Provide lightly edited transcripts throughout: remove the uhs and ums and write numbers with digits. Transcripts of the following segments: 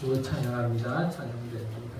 주 찬양합니다. 찬양됩니다.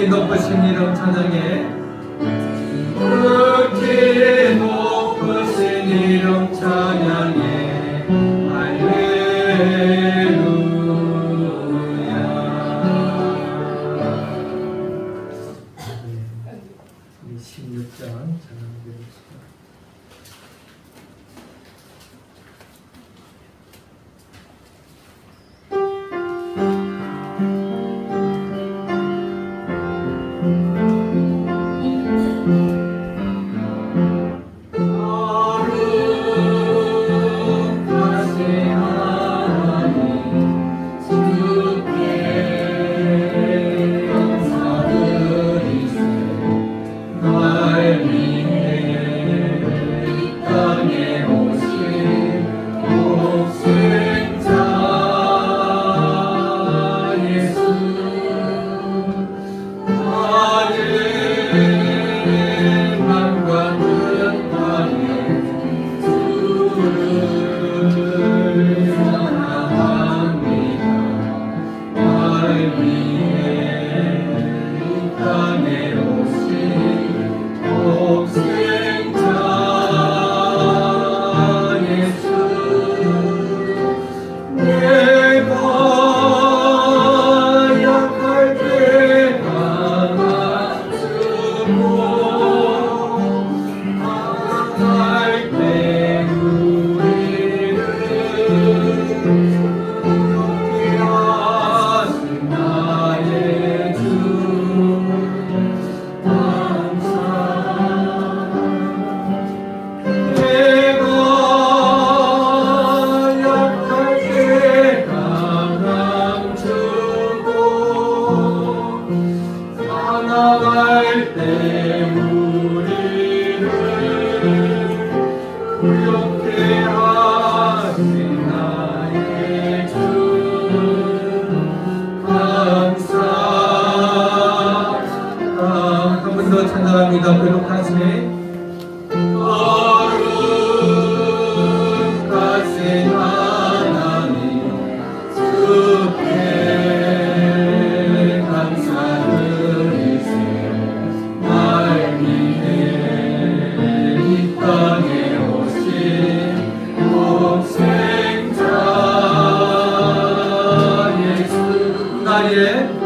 높으신 이름 찬양해. 그렇게 높으신 이름 찬양해. 할렐루야. 우리 16장 찬양드립니다. 찬양합니다. 거룩하시네. 거룩하신 하나님 주께 감사드리세. 날 위해 이 땅에 오신 독생자 예수 나의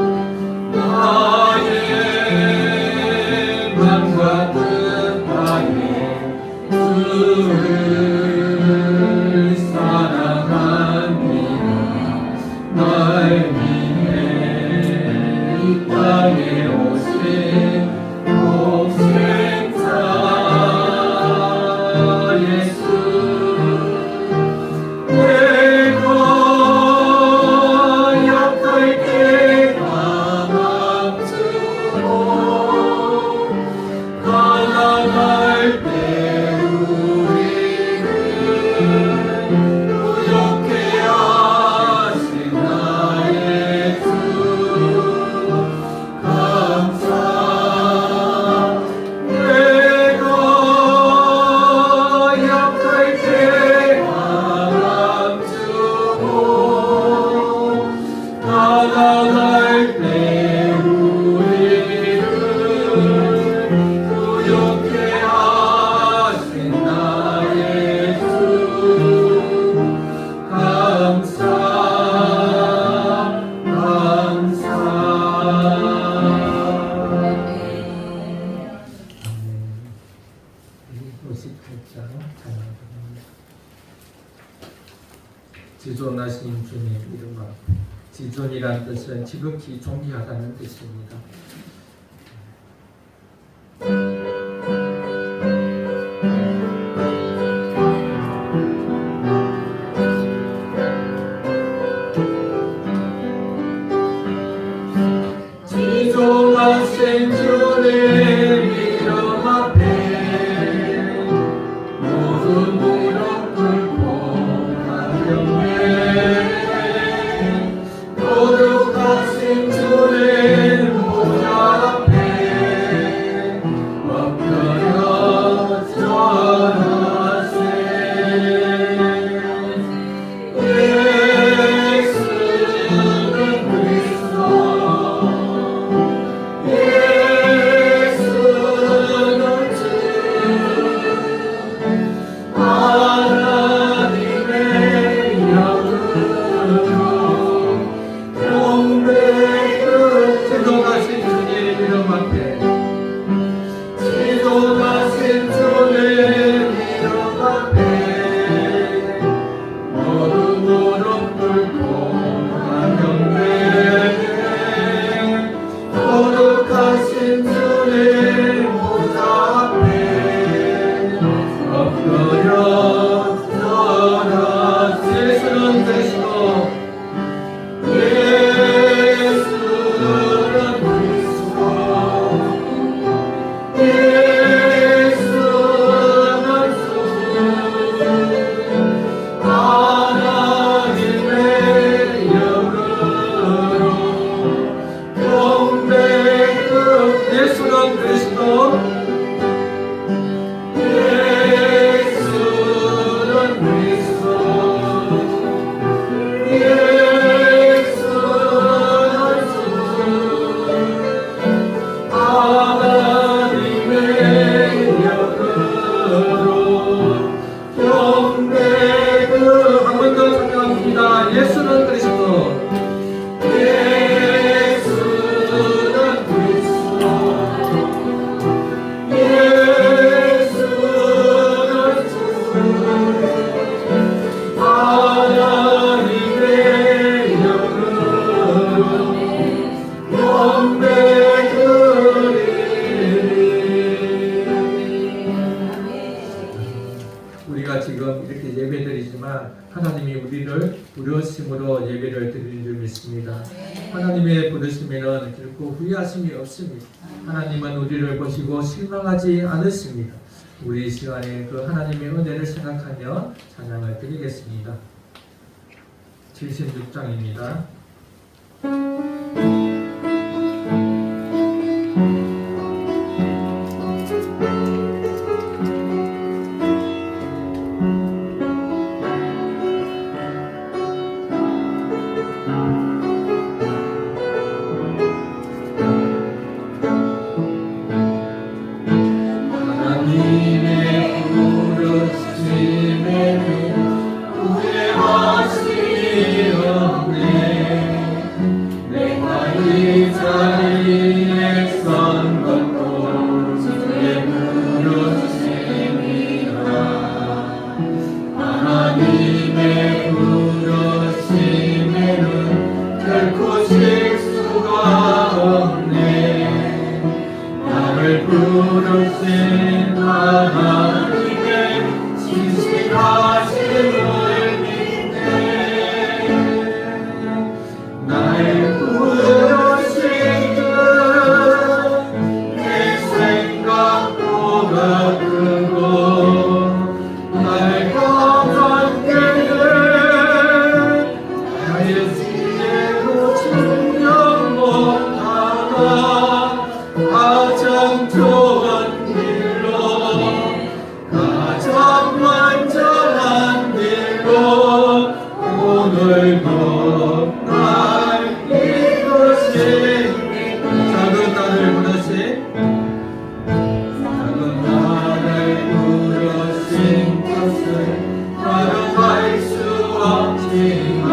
지존하신 주님 이름과 지존이란 뜻은 지극히 존귀하다는 뜻입니다. 지존하신 주님 이름 앞에 모든 무릎 꿇고 간경해 거룩하신 주님 보좌 앞에 엎드려 절하세. 예수는 그리스도 거룩하신 주님 보좌 앞에 엎드려 절하세. 예수는 그리스도 예수는 그리스도 예수는 주 하나님의 영으로 예수는 그리스도 예수는 그리스도 예수는 주 하나님의 영으로 경배그. 한 번 더 찬양합니다. 예수는 그리스도 우리가 지금 이렇게 예배드리지만 하나님이 우리를 부르심으로 예배를 드리는 줄 믿습니다. 하나님의 부르심에는 결코 후회하심이 없습니다. 하나님은 우리를 보시고 실망하지 않으십니다. 우리 이 시간에 그 하나님의 은혜를 생각하며 찬양을 드리겠습니다. 76장입니다. 부르신 하나님의 신실하심을 믿네. 날 부르신 내 생각보다 크고 날 강한 길을 나의 지혜로 증명 못하나 가장 좋은 길로 가장 완전한 길로 오늘도 날 이끄신 작은 나를 부르신 것을 바로 알 수 없지만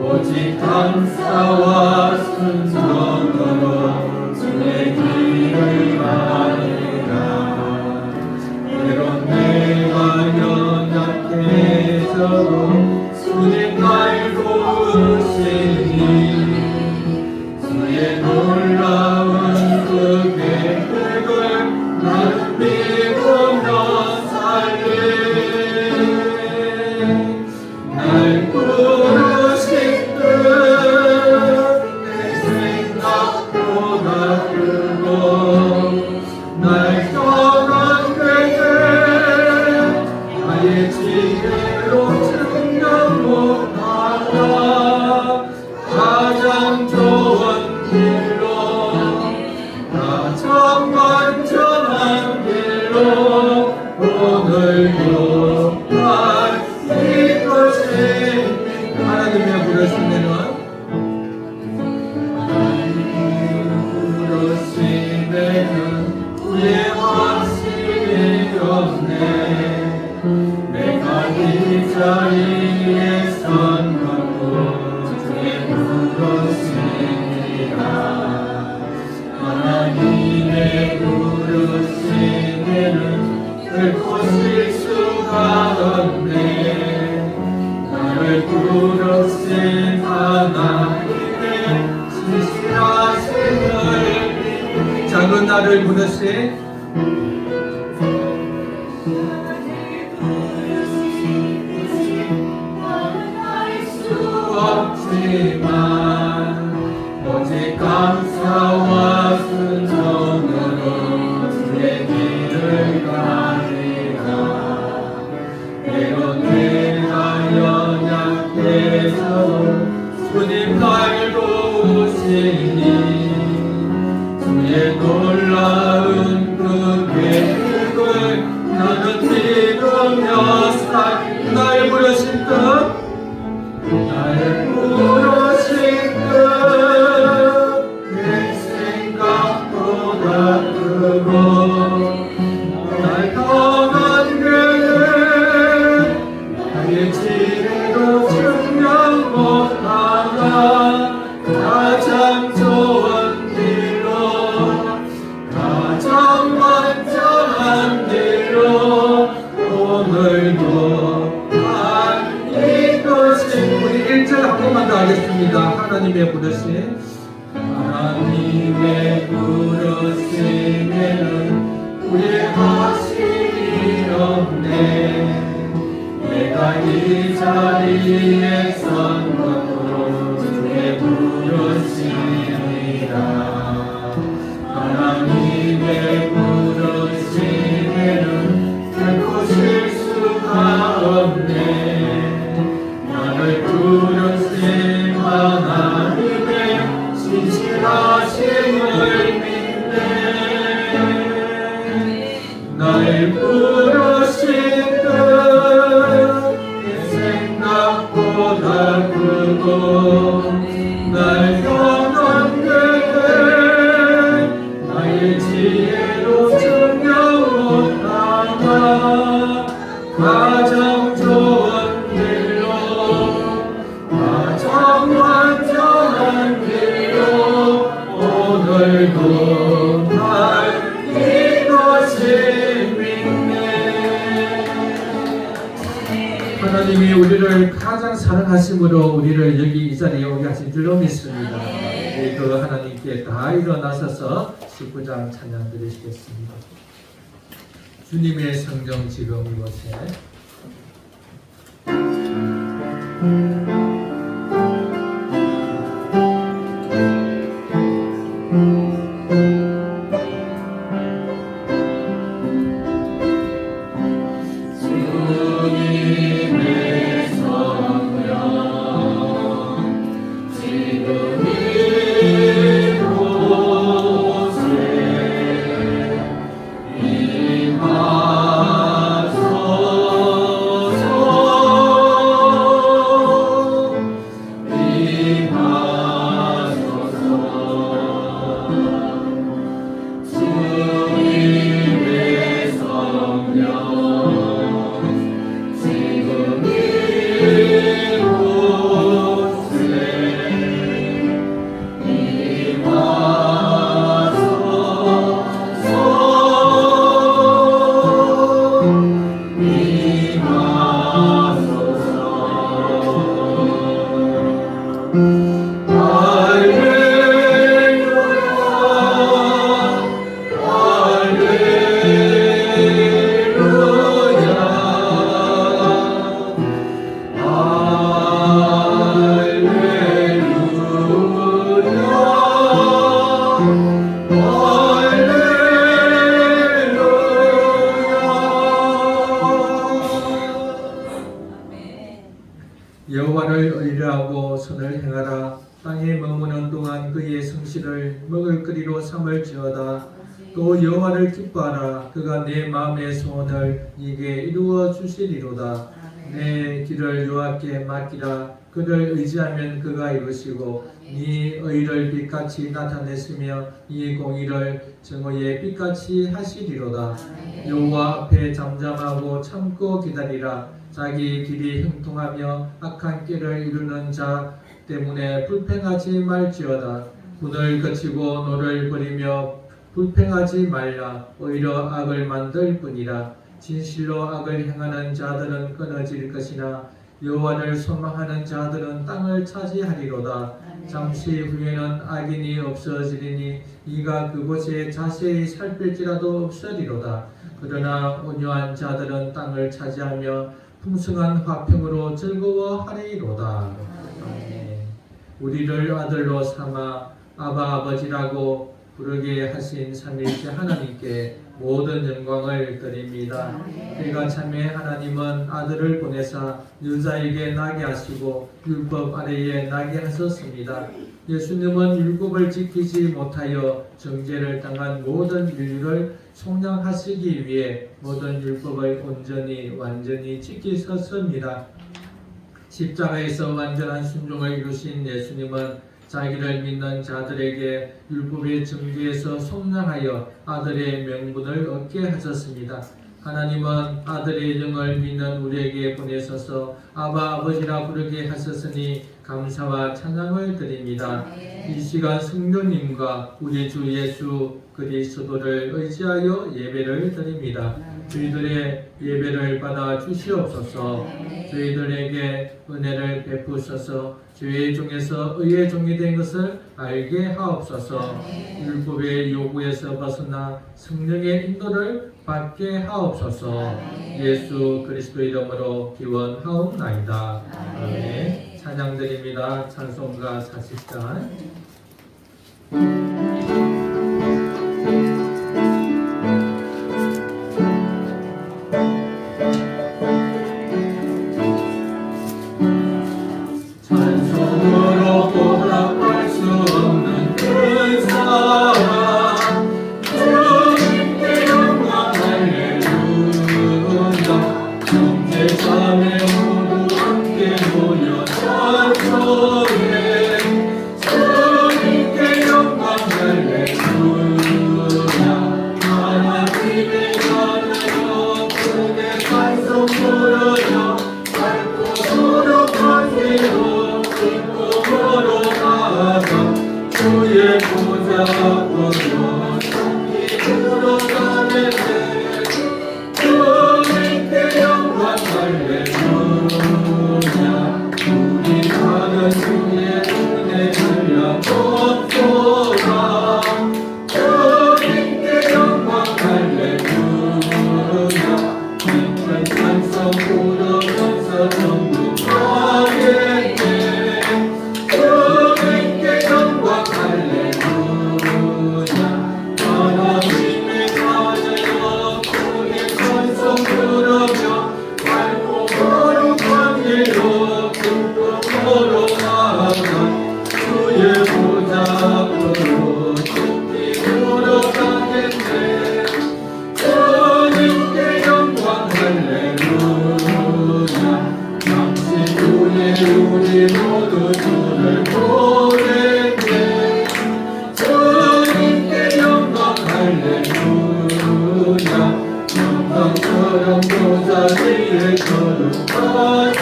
오직 감사와 순종으로 주의 길을 가리라. 때론 내가 연약해져도 날 부르신 뜻내 생각보다 크고 날 떠난 그대 나의 지혜로 증명 못하다 가장 좋은 길로 가장 완전한 길로 오늘도 날 이끄신 하나님의 부르심에는 후회하심이 없네 내가 이 자리에 선 것도 주의 부르심이라 하나님의 부르심에는 결코 실수가 없네 나를 부르신 하나님의 신실하심을 작은 나를 부르신 없지만 오직 감사와 순종으로 주의 길을 가리라 때론 내가 연약해져도 주님 날 도우시니 주의 놀라운 그 계획을 나는 믿으며 날 부르신 뜻 날 부르신 뜻내 생각보다 크고 날 떠난 그대 나의 지혜로 증명 못하다 가장 좋은 길로 가장 완전한 길로 오늘도 우리 1절 한 번만 더 하겠습니다. 하나님의 부르심 하나님의 부르심에는 후회하심이 없네 내가 이 자리에 선 것도 주의 부르심이라 하나님의 부르심에는 결코 실수가 없네 나를 부르신 하나님의 신실하심을 믿네 날 부르신 뜻내 생각보다 크고 날 떠난 그대 나의 지혜로 증명 못하다 가장 좋은 길로 가장 완전한 길로 오늘도 날 이것이 믿네 하나님이 우리를 가장 사랑하심으로 우리를 여기 이 자리에 오게 하신 줄로 믿습니다 우리 그 하나님께 다 일어나셔서 19장 찬양 드리시겠습니다 주님의 성령 지금 이곳에 여호와를 의뢰하고 선을 행하라. 땅에 머무는 동안 그의 성실을 먹을거리로 삼을지어다. 또 여호와를 기뻐하라. 그가 내 마음의 소원을 네게 이루어 주시리로다. 내 길을 여호와께 맡기라. 그를 의지하면 그가 이루시고 네 의를 빛같이 나타냈으며 네 공의를 정오의 빛같이 하시리로다. 여호와 앞에 잠잠하고 참고 기다리라. 자기 길이 형통하며 악한 길을 이루는 자 때문에 불평하지 말지어다. 분을 거치고 노를 버리며 불평하지 말라. 오히려 악을 만들 뿐이라. 진실로 악을 행하는 자들은 끊어질 것이나 여호와를 소망하는 자들은 땅을 차지하리로다. 잠시 후에는 악인이 없어지리니 네가 그곳에 자세히 살필지라도 없으리로다. 그러나 온유한 자들은 땅을 차지하며 풍성한 화평으로 즐거워하리로다. 아멘. 우리를 아들로 삼아 아바 아버지라고 부르게 하신 삼위일체 하나님께 모든 영광을 드립니다. 그가 참에 하나님은 아들을 보내사 여자에게 나게 하시고 율법 아래에 나게 하셨습니다. 예수님은 율법을 지키지 못하여 정죄를 당한 모든 인류를 속량하시기 위해 모든 율법을 온전히 완전히 지키셨습니다. 십자가에서 완전한 순종을 이루신 예수님은 자기를 믿는 자들에게 율법의 정죄에서 속량하여 아들의 명분을 얻게 하셨습니다. 하나님은 아들의 영을 믿는 우리에게 보내셔서 아바 아버지라 부르게 하셨으니 감사와 찬양을 드립니다. 이 시간 성령님과 우리 주 예수 그리스도를 의지하여 예배를 드립니다. 저희들의 예배를 받아 주시옵소서. 저희들에게 은혜를 베푸셔서 죄의 종에서 의의 종이 된 것을 알게 하옵소서. 율법의 요구에서 벗어나 성령의 인도를 받게 하옵소서. 예수 그리스도 이름으로 기원하옵나이다. 아멘. 찬양드립니다. 찬송가 40장. 찬송으로 보답할 수 없는 큰 사랑 주님께 영광 할렐루야. 형제 자매 모두 함께 모여 찬송해 주님께 영광 할렐루야. 하나님의 자녀여 크게 찬송 부르며 밝고 거룩한 길로 기쁨으로 나아가 주의 보좌 앞으로 속히 들어가네. 주님께 영광 할렐루야. 우리 가는 주의 은혜를 양보소서. 주님께 영광 할렐루야. 깊은 찬송 부르면서 전국하겠네. 주님께 영광 할렐루야. 하나님의 자녀여 크게 찬송 부르며 밝고 거룩한 길로 기쁨으로 나아가 주의 보좌 앞으로 깊이 들어가겠네. 주님께 영광 할렐루야. 잠시 후에 우리 모두 주를 보겠네. 주님께 영광 할렐루야. 영광처럼 보좌 위에 거룩하신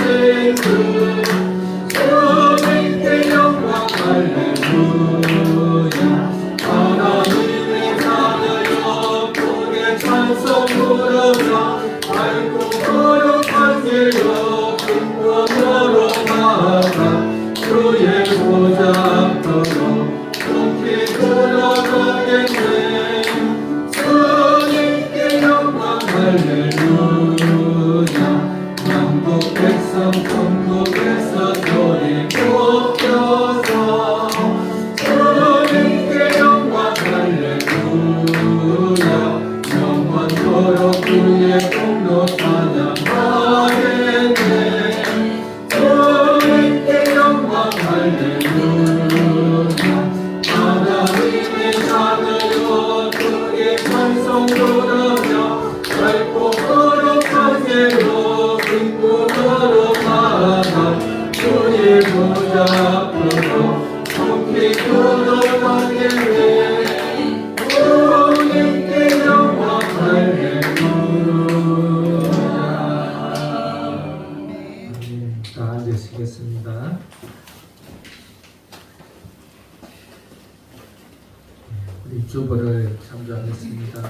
주 주님께 영광 할렐루야. 하나님의 자녀여 크게 찬송 부르며 밝고 거룩한 길로 기쁨으로 나아가 주의 보좌 앞으로 속히 들어가겠네. 주님께 영광 할렐루야. 만국 백성 천국에서 소리 높여서 주님께 영광 할렐루야. 영원토록 주의 공로 찬양하겠네. 주님께 자, 앉으시겠습니다. 우리 주보를 참조하겠습니다.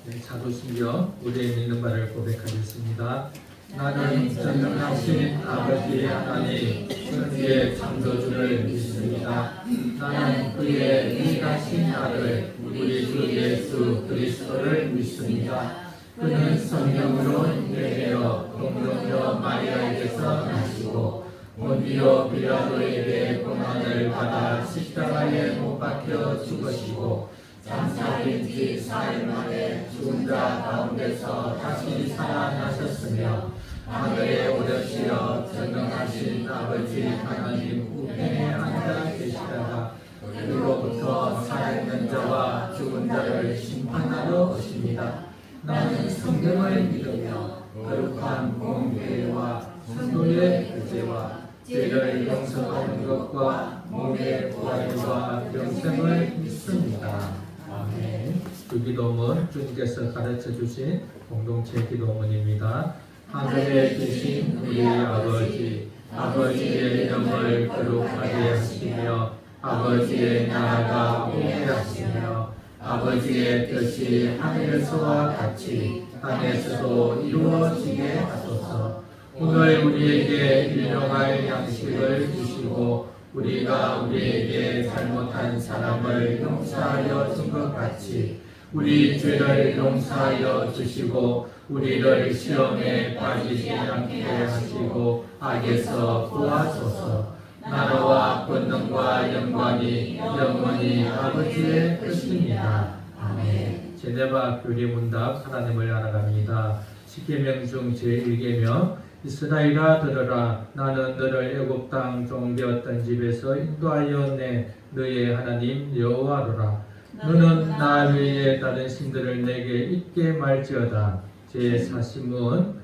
네, 자도신경 우리의 믿는 바를 고백하겠습니다. 나는 전능하신 아버지 하나님 천지의 창조주를 믿습니다. 나는 그의 유일하신 아들 우리 주 예수 그리스도를 믿습니다. 그는 성령으로 잉태되어 동정녀 마리아에게서 나시고 본디오 빌라도에게 고난을 받아 십자가에 못 박혀 죽으시고 장사된 지 4일 만에 죽은 자 가운데서 다시 살아나셨으며 하늘에 오르시어 전능하신 아버지 하나님 우편에 앉아 계시다가 그로부터 살아있는 자와 죽은 자를 심판하러 오십니다. 나는 성경을 믿으며 거룩한 공교회와 성도의 교제와 죄를 용서하는 것과 몸의 부활과 영생을 믿습니다. 아멘. 그 기도문 주님께서 가르쳐 주신 공동체 기도문입니다. 하늘에 계신 우리 아버지, 아버지의 이름을 거룩하게 하시며 아버지의 나라가 오게 하시며 아버지의 뜻이 하늘에서와 같이 땅에서도 이루어지게 하소서. 오늘 우리에게 일용할 양식을 주시고 우리가 우리에게 잘못한 사람을 용서하여 준 것 같이 우리 죄를 용서하여 주시고 우리를 시험에 빠지지 않게 하시고 악에서 구하소서. 나라와 권능과 영광이 영원히 아버지의 뜻입니다. 아멘. 제네바 교리 문답 하나님을 알아갑니다. 10계명 중 제1계명 이스라엘아 들으라. 나는 너를 애굽 땅 종되었던 집에서 인도하여 내 너의 하나님 여호와로라. 너는 나 외에 다른 신들을 내게 있게 말지어다. 제40문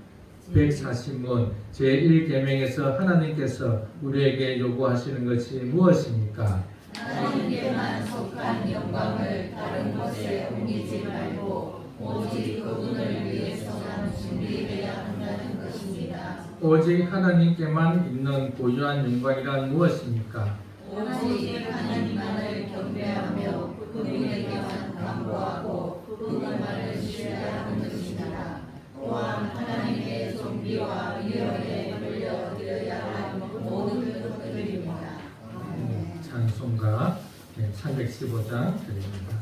140문 제1계명에서 하나님께서 우리에게 요구하시는 것이 무엇입니까? 하나님께만 속한 영광을 다른 곳에 옮기지 말고 오직 그분을 위해서만 준비되어야 한다는 것입니다. 오직 하나님께만 있는 고유한 영광이란 무엇입니까? 오직 하나님만을 경배하며 그분에게만 간구하고 그분만을 신뢰하는 것입니다. 또한 하나님의 존귀와 위엄에 돌려드려야 할 모든 것들입니다. 찬송가 315장 드립니다.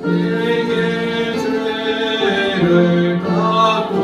내게 죄를 받고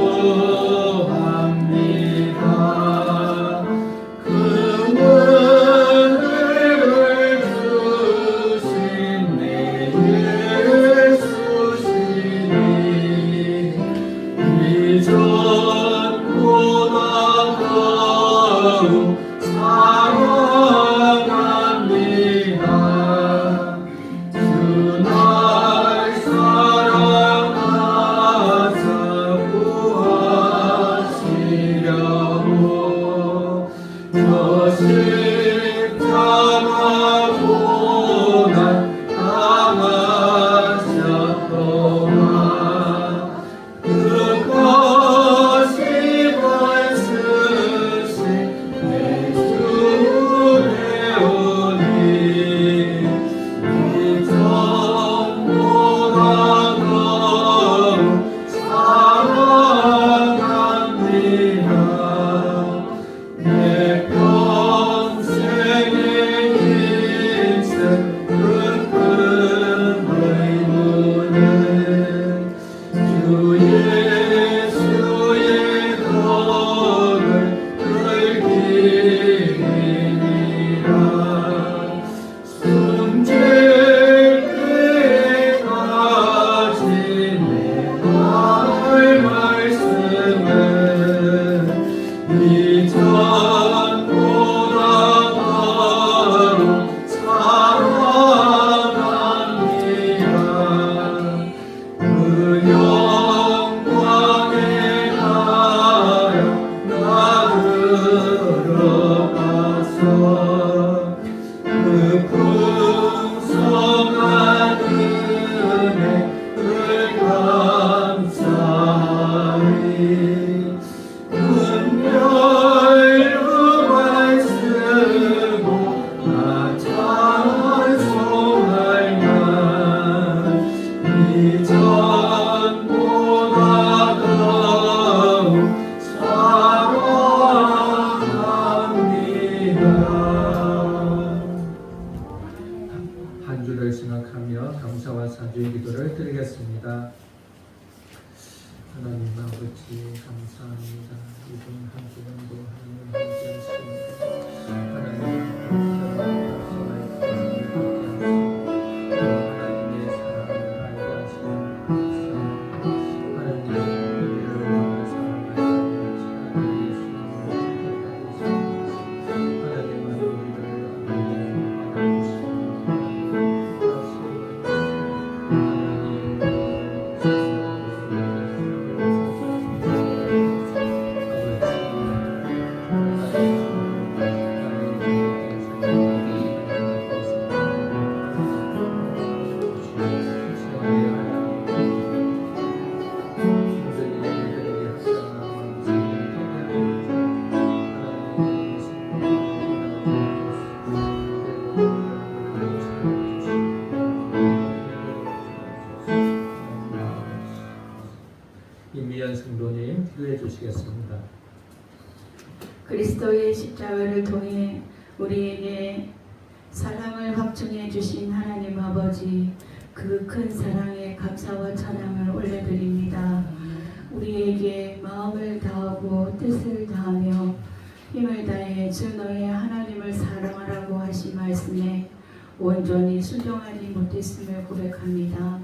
그 풍성한 은혜를 감사히 은별로 말쓰고 나 찬송할 날 이전보다 더욱 사랑합니다. 한 주를 생각하며 감사와 사죄의 기도를 드리겠습니다. 하나님 아버지 감사합니다. 이번 한 주간도 하나님 함께하시고 하나님 하나님의 사랑을 알게 하시고 하나님 우리를 사랑하시는 예수님을 하나님은 우리를 임미연 성도님 기도해 주시겠습니다. 그리스도의 십자가를 통해 우리에게 사랑을 확증해 주신 하나님 아버지, 그 큰 사랑에 감사와 찬양을 올려드립니다. 우리에게 마음을 다하고 뜻을 다하며 힘을 다해 주 너의 하나님을 사랑하라고 하신 말씀에 온전히 순종하지 못했음을 고백합니다.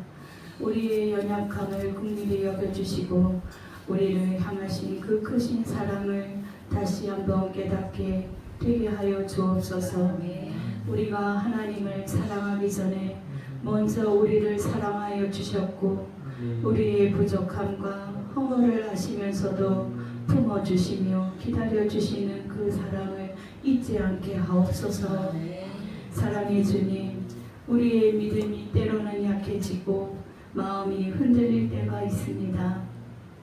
우리의 연약함을 긍휼히 여겨주시고 우리를 향하신 그 크신 사랑을 다시 한번 깨닫게 되게 하여 주옵소서. 우리가 하나님을 사랑하기 전에 먼저 우리를 사랑하여 주셨고 우리의 부족함과 허물을 아시면서도 품어주시며 기다려주시는 그 사랑을 잊지 않게 하옵소서. 사랑의 주님, 우리의 믿음이 때로는 약해지고 마음이 흔들릴 때가 있습니다.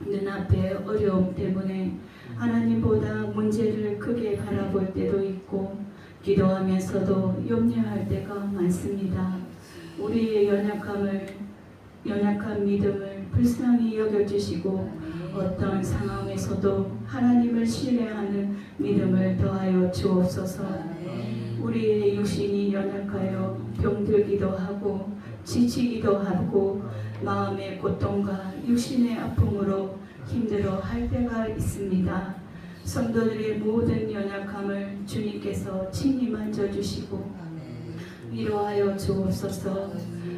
눈앞에 어려움 때문에 하나님보다 문제를 크게 바라볼 때도 있고 기도하면서도 염려할 때가 많습니다. 우리의 연약한 믿음을 불쌍히 여겨주시고 어떤 상황에서도 하나님을 신뢰하는 믿음을 더하여 주옵소서. 우리의 육신이 연약하여 병들기도 하고 지치기도 하고 마음의 고통과 육신의 아픔으로 힘들어 할 때가 있습니다. 성도들의 모든 연약함을 주님께서 친히 만져주시고 위로하여 주옵소서.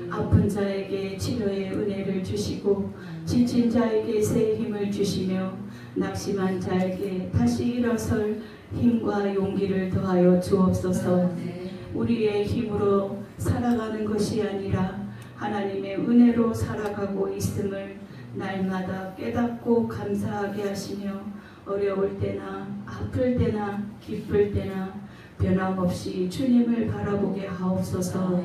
아픈 자에게 치료의 은혜를 주시고 지친 자에게 새 힘을 주시며 낙심한 자에게 다시 일어설 힘과 용기를 더하여 주옵소서. 우리의 힘으로 살아가는 것이 아니라 하나님의 은혜로 살아가고 있음을 날마다 깨닫고 감사하게 하시며 어려울 때나 아플 때나 기쁠 때나 변함없이 주님을 바라보게 하옵소서.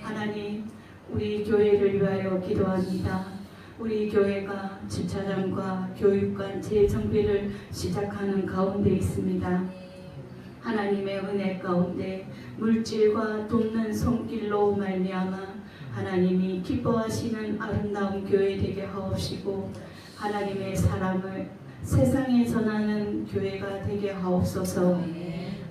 하나님, 우리 교회를 위하여 기도합니다. 우리 교회가 주차장과 교육관 재정비를 시작하는 가운데 있습니다. 하나님의 은혜 가운데 물질과 돕는 손길로 말미암아 하나님이 기뻐하시는 아름다운 교회 되게 하옵시고 하나님의 사랑을 세상에 전하는 교회가 되게 하옵소서.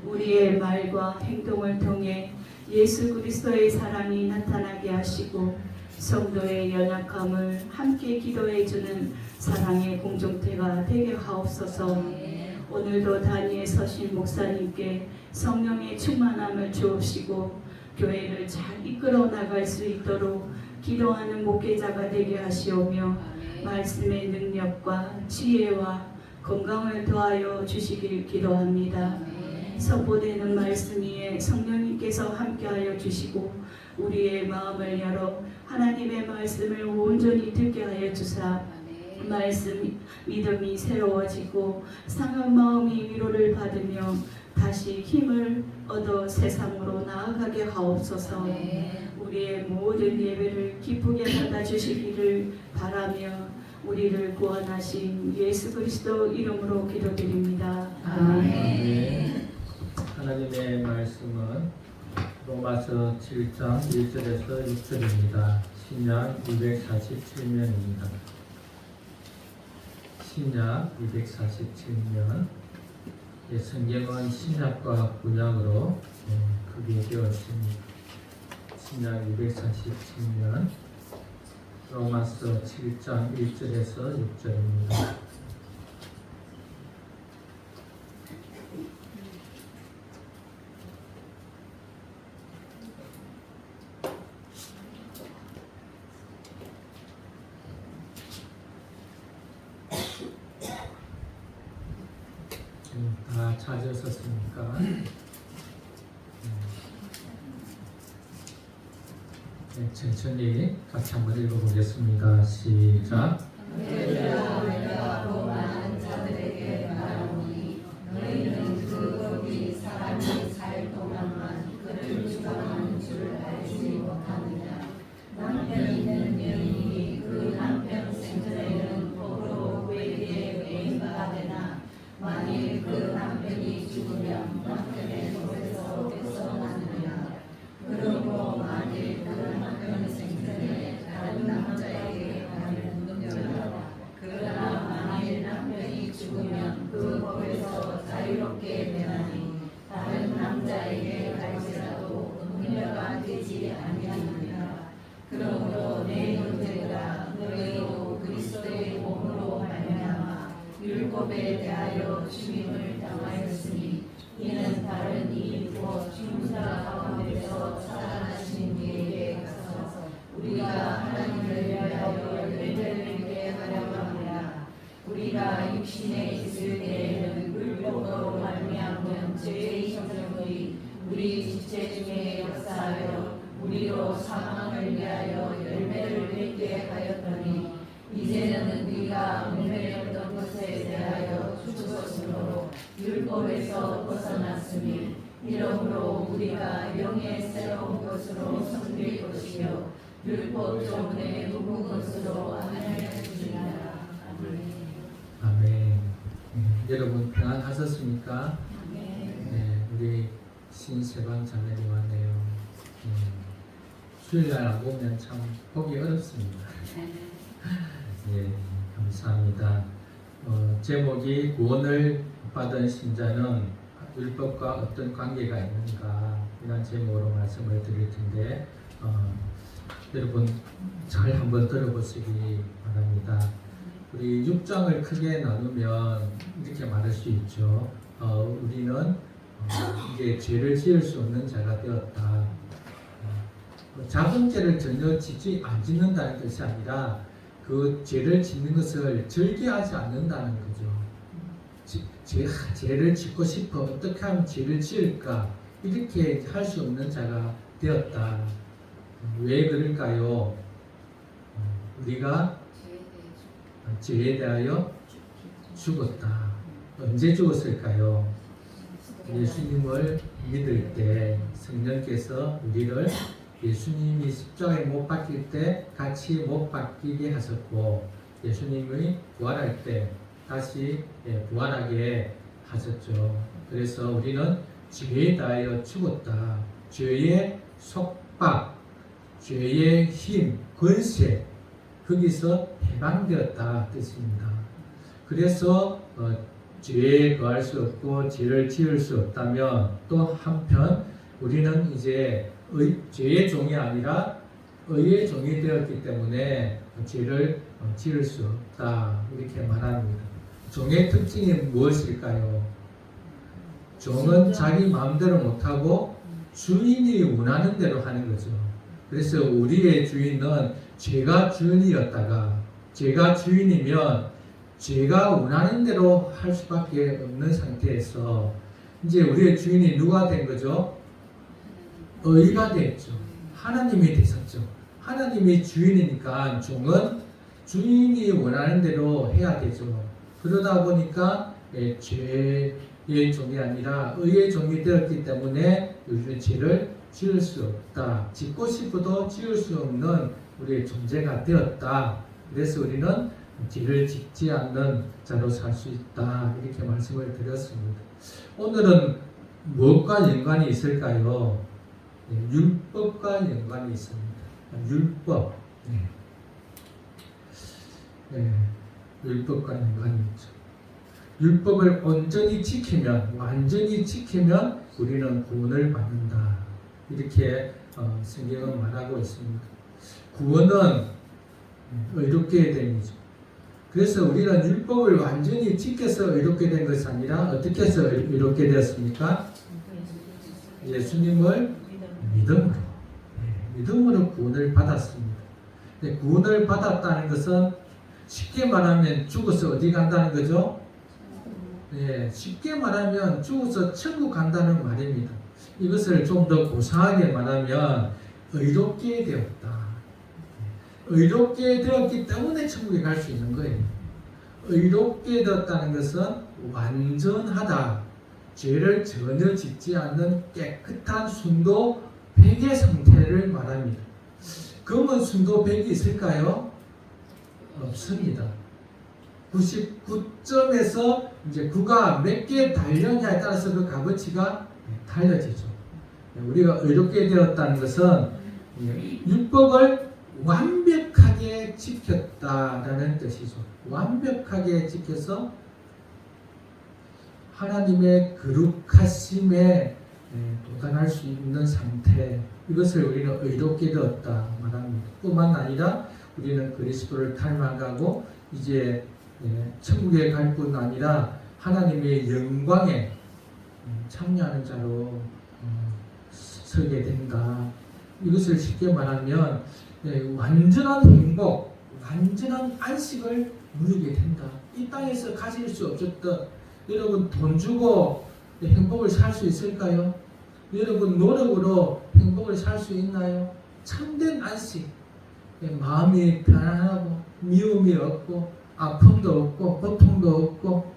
우리의 말과 행동을 통해 예수 그리스도의 사랑이 나타나게 하시고 성도의 연약함을 함께 기도해주는 사랑의 공동체가 되게 하옵소서. 오늘도 단위에 서신 목사님께 성령의 충만함을 주옵시고 교회를 잘 이끌어 나갈 수 있도록 기도하는 목회자가 되게 하시오며 말씀의 능력과 지혜와 건강을 더하여 주시길 기도합니다. 선포되는 말씀 위에 성령님께서 함께하여 주시고 우리의 마음을 열어 하나님의 말씀을 온전히 듣게 하여 주사 말씀 믿음이 새로워지고 상한 마음이 위로를 받으며 다시 힘을 얻어 세상으로 나아가게 하옵소서. 우리의 모든 예배를 기쁘게 받아주시기를 바라며 우리를 구원하신 예수 그리스도 이름으로 기도드립니다. 아멘. 네. 하나님의 말씀은 로마서 7장 1절에서 6절입니다. 신약 247면입니다. 신약 247면. 성경은 신약과 구약으로 크게 되어 있습니다. 신약 247면 로마서 7장 1절에서 6절입니다. 다 찾으셨습니까? 네, 천천히 같이 한번 읽어보겠습니다. 시작. 내가 또 많은 자들에게 말하노니 너희는 거기 사람이 살 동안만 그를 추방하는 줄 알지 못하느냐. 남편 있는 여인이 그 남편 생전에는 법으로 외계에 외인가 되나 만일 그 남편이 죽으면 남편의 법에서 벗어나느냐. 그러므로 만일 그 남편 생전에 다른 남자에게 가면 그러나 만일 남편이 죽으면 그 법에서 자유롭게 되나니 다른 남자에게 갈지라도 음녀가 되지 아니하느니라. 그러므로 내 형제들아 너희도 그리스도의 몸으로 말미암아 율법에 대하여 죽임을 당하였으니 이는 다른 이 곧 죽은 가운데서 살아나신 이에게 가서 우리가 하나님을 위하여 열매를 맺게 하려고 합니다. 우리가 육신에 있을 때에는 율법으로 말미암은 죄의 형벌이 우리 지체 중에 역사하여 우리로 사망을 위하여 열매를 맺게 하였더니 이제는 우리가 은혜를 얻은 것에 대하여 죽었으므로 율법에서 벗어났으니 이러므로 우리가 영의 새로운 것으로 섬길 것이요 율법 때문에 묵은 것으로 안내하시리라. 아멘. 여러분 평안하셨습니까? 네, 우리 신세방 자매님 왔네요. 수요일날 안 보면 참 보기 어렵습니다. 예, 감사합니다. 제목이 구원을 받은 신자는 율법과 어떤 관계가 있는가 이런 제목으로 말씀을 드릴 텐데 여러분 잘 한번 들어보시기 바랍니다. 우리 6장을 크게 나누면 이렇게 말할 수 있죠. 우리는 이제 죄를 지을 수 없는 자가 되었다. 작은 죄를 전혀 안 짓는다는 것이 아니라 그 죄를 짓는 것을 즐겨하지 않는다는 거죠. 죄를 짓고 싶어 어떻게 하면 죄를 지을까 이렇게 할 수 없는 자가 되었다. 왜 그럴까요? 우리가 죄에 대하여 죽었다. 언제 죽었을까요? 예수님을 믿을 때 성령께서 우리를 예수님이 십자가에 못 박힐 때 같이 못 박히게 하셨고 예수님이 부활할 때 다시 부활하게 하셨죠. 그래서 우리는 죄에 대하여 죽었다. 죄의 속박, 죄의 힘, 권세 거기서 해방되었다 뜻입니다. 그래서 죄에 거할 수 없고 죄를 지을 수 없다면 또 한편 우리는 이제 죄의 종이 아니라 의의 종이 되었기 때문에 죄를 지을 수 없다 이렇게 말합니다. 종의 특징이 무엇일까요? 종은 자기 마음대로 못하고 주인이 원하는 대로 하는 거죠. 그래서 우리의 주인은 죄가 주인이었다가 죄가 주인이면 죄가 원하는 대로 할 수밖에 없는 상태에서 이제 우리의 주인이 누가 된 거죠? 의가 됐죠. 하나님이 되셨죠. 하나님이 주인이니까 종은 주인이 원하는 대로 해야 되죠. 그러다 보니까 종이 아니라 의의 종이 되었기 때문에 우리는 죄를 지을 수 없다. 짓고 싶어도 지을 수 없는 우리의 존재가 되었다. 그래서 우리는 죄를 짓지 않는 자로 살 수 있다. 이렇게 말씀을 드렸습니다. 오늘은 무엇과 연관이 있을까요? 율법과 연관이 있습니다. 율법. 율법과 연관이 있죠. 율법을 완전히 지키면 우리는 구원을 받는다. 이렇게 성경은 말하고 있습니다. 구원은 의롭게 됨이죠. 그래서 우리는 율법을 완전히 지켜서 의롭게 된 것이 아니라 어떻게 해서 의롭게 되었습니까? 예수님을 믿음으로 구원을 받았습니다. 구원을 받았다는 것은 쉽게 말하면 죽어서 어디 간다는 거죠? 쉽게 말하면 죽어서 천국 간다는 말입니다. 이것을 좀 더 고상하게 말하면 의롭게 되었다. 의롭게 되었기 때문에 천국에 갈 수 있는 거예요. 의롭게 되었다는 것은 완전하다. 죄를 전혀 짓지 않는 깨끗한 순도 100의 상태를 말합니다. 그러면 순도 100이 있을까요? 없습니다. 99점에서 이제 9가 몇 개 달렸냐에 따라서 그 값어치가 달라지죠. 우리가 의롭게 되었다는 것은 율법을 완벽하게 지켰다라는 뜻이죠. 완벽하게 지켜서 하나님의 거룩하심에 도달할 수 있는 상태, 이것을 우리는 의롭게 되었다 말합니다. 뿐만 아니라 우리는 그리스도를 닮아가고 이제 천국에 갈 뿐 아니라 하나님의 영광에 참여하는 자로 서게 된다. 이것을 쉽게 말하면 완전한 행복, 완전한 안식을 누리게 된다. 이 땅에서 가질 수 없었던, 여러분 돈 주고 행복을 살 수 있을까요? 여러분 노력으로 행복을 살 수 있나요? 참된 안식, 마음이 편안하고 미움이 없고 아픔도 없고 고통도 없고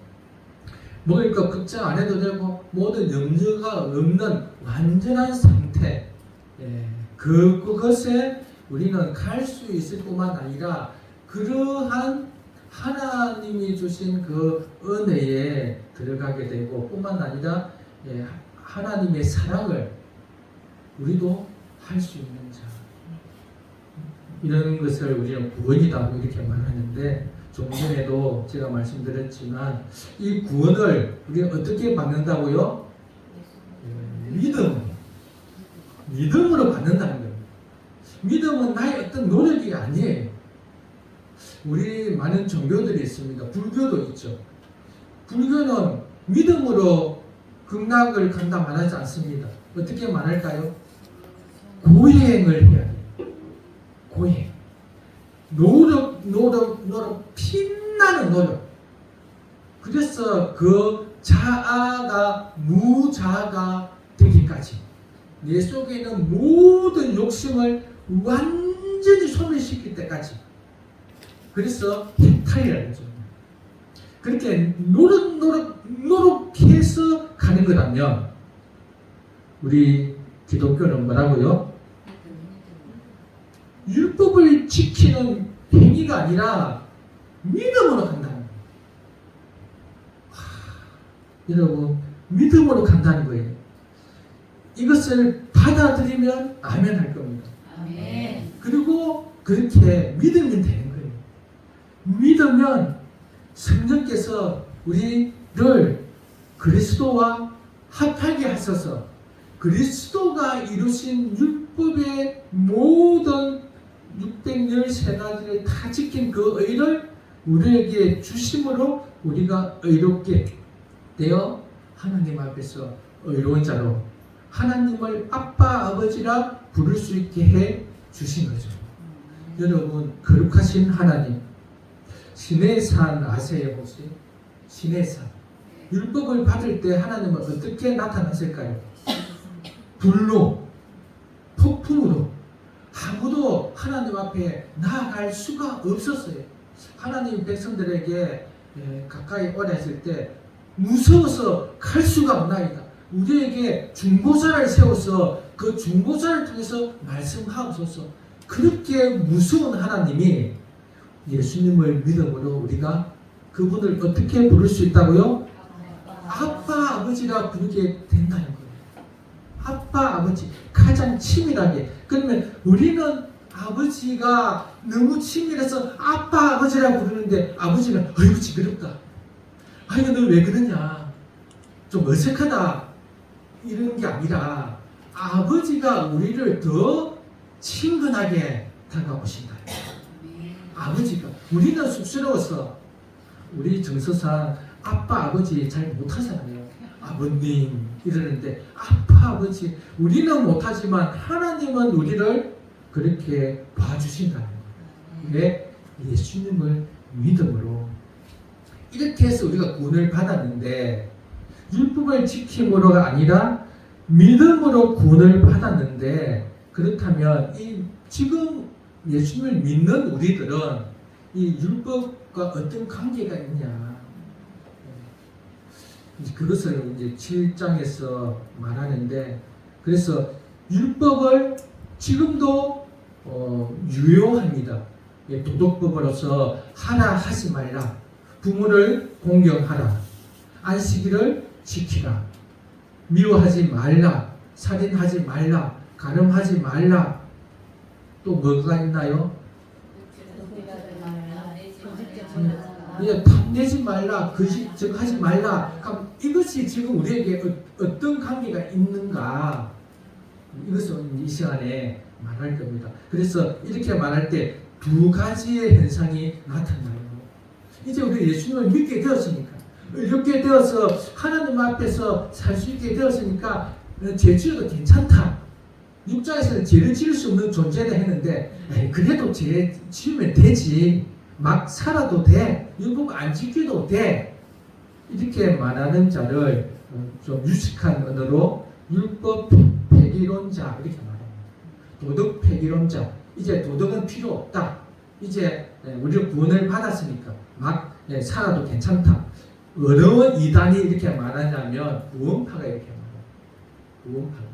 먹을 것 걱정 안 해도 되고 모든 염려가 없는 완전한 상태, 그것에 우리는 갈 수 있을 뿐만 아니라 그러한 하나님이 주신 그 은혜에 들어가게 되고 뿐만 아니라 하나님의 사랑을 우리도 할 수 있는 자, 이런 것을 우리는 구원이다 이렇게 말하는데, 좀 전에도 제가 말씀드렸지만 이 구원을 우리가 어떻게 받는다고요? 믿음으로 받는다는 겁니다. 믿음은 나의 어떤 노력이 아니에요. 우리 많은 종교들이 있습니다. 불교도 있죠. 불교는 믿음으로 극락을 간다 말하지 않습니다. 어떻게 말할까요? 고행을 해야 돼요. 고행. 노력, 빛나는 노력. 그래서 그 자아가 무자아가 되기까지, 내 속에 있는 모든 욕심을 완전히 소멸시킬 때까지, 그래서 해탈이라는 거죠. 그렇게 노력해서 가는 거라면 우리 기독교는 뭐라고요? 율법을 지키는 행위가 아니라 믿음으로 간다는 거예요. 여러분, 믿음으로 간다는 거예요. 이것을 받아들이면 아멘 할 겁니다. 아멘. 그리고 그렇게 믿으면 되는 거예요. 믿으면 성령께서 우리를 그리스도와 합하게 하셔서 그리스도가 이루신 율법의 모든 613가지를 다 지킨 그 의를 우리에게 주심으로 우리가 의롭게 되어 하나님 앞에서 의로운 자로 하나님을 아빠 아버지라 부를 수 있게 해 주신 거죠. 여러분, 거룩하신 하나님, 신의 산 아세요 혹시? 신의 산. 율법을 받을 때 하나님은 어떻게 나타났을까요? 불로, 폭풍으로. 아무도 하나님 앞에 나아갈 수가 없었어요. 하나님 백성들에게 가까이 오래 했을 때 무서워서 갈 수가 없나이다. 우리에게 중보자를 세워서 그 중보자를 통해서 말씀하옵소서. 그렇게 무서운 하나님이 예수님을 믿음으로 우리가 그분을 어떻게 부를 수 있다고요? 아빠, 아버지라 부르게 된다는 거예요. 아빠, 아버지 가장 치밀하게. 그러면 우리는 아버지가 너무 치밀해서 아빠, 아버지라 부르는데 아버지는 아이고 징그럽다. 아이고 너 왜 그러냐. 좀 어색하다. 이런 게 아니라 아버지가 우리를 더 친근하게 다가오신다. 아버지가 우리는 쑥스러워서 우리 정서상 아빠 아버지 잘 못하잖아요. 아버님 이러는데 아빠 아버지 우리는 못하지만 하나님은 우리를 그렇게 봐주신다는 거예요. 왜? 예수님을 믿음으로 이렇게 해서 우리가 구원을 받았는데 율법을 지킴으로가 아니라 믿음으로 구원을 받았는데 그렇다면 이 지금 예수님을 믿는 우리들은 이 율법과 어떤 관계가 있냐? 그것을 이제 7장에서 말하는데 그래서 율법을 지금도 유효합니다. 도덕법으로서 하라 하지 말라, 부모를 공경하라, 안식일을 지키라, 미워하지 말라, 살인하지 말라, 간음하지 말라. 또 뭐가 있나요? 탐내지 말라, 거짓하지 말라. 그럼 이것이 지금 우리에게 어떤 관계가 있는가? 이것은 이 시간에 말할 겁니다. 그래서 이렇게 말할 때 두 가지의 현상이 나타나요. 이제 우리 예수님을 믿게 되었으니까, 이렇게 되어서 하나님 앞에서 살 수 있게 되었으니까 죄 지어도 괜찮다. 육장에서는 죄를 지을 수 없는 존재다 했는데 그래도 죄 지으면 되지. 막 살아도 돼. 율법 안 지켜도 돼. 이렇게 말하는 자를 좀 유식한 언어로 율법 폐기론자 이렇게 말합니다. 도덕 폐기론자. 이제 도덕은 필요 없다. 이제 우리가 구원을 받았으니까 막 살아도 괜찮다. 어느 이단이 이렇게 말하냐면 구원파가 이렇게 말해요. 구원파가.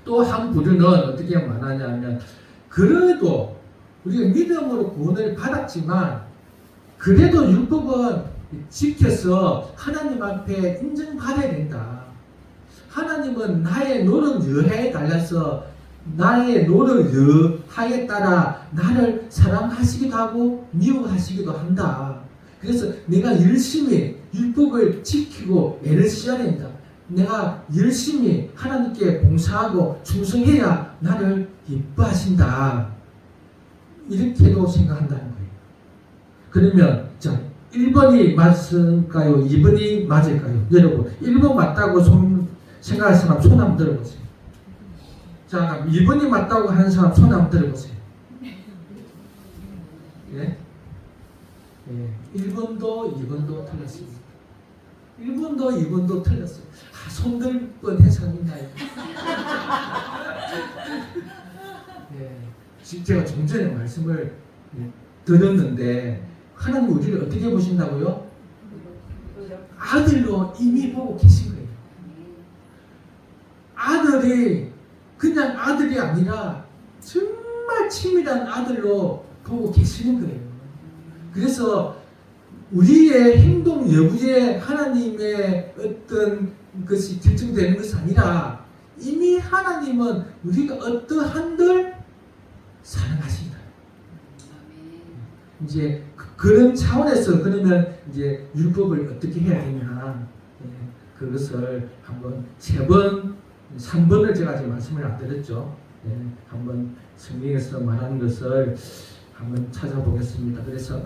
또 한 부류는 어떻게 말하냐면 그래도 우리가 믿음으로 구원을 받았지만 그래도 율법은 지켜서 하나님 앞에 인정받아야 된다. 하나님은 나의 노력 여하에 달라서 나의 노력 여하에 따라 나를 사랑하시기도 하고 미워하시기도 한다. 그래서 내가 열심히 율법을 지키고 애를 써야 된다. 내가 열심히 하나님께 봉사하고 충성해야 나를 기뻐하신다. 이렇게도 생각한다는 거예요. 그러면 자 1번이 맞을까요? 2번이 맞을까요? 여러분 1번 맞다고 생각하는 사람 손 한번 들어보세요. 자 2번이 맞다고 하는 사람 손 한번 들어보세요. 예? 1번도 2번도 틀렸습니다. 1번도 2번도 틀렸어요. 손들 뻔한 사람 있나요? 제가 좀 전에 말씀을 들었는데 하나님 우리를 어떻게 보신다고요? 아들로 이미 보고 계신 거예요. 아들이 그냥 아들이 아니라 정말 치밀한 아들로 보고 계시는 거예요. 그래서 우리의 행동 여부에 하나님의 어떤 것이 결정되는 것이 아니라 이미 하나님은 우리가 어떠한들 사랑하신다. 이제 그런 차원에서 그러면 이제 율법을 어떻게 해야 되냐 그것을 한번 3번, 3번을 제가 아직 말씀을 안 드렸죠. 한번 성경에서 말하는 것을 한번 찾아보겠습니다. 그래서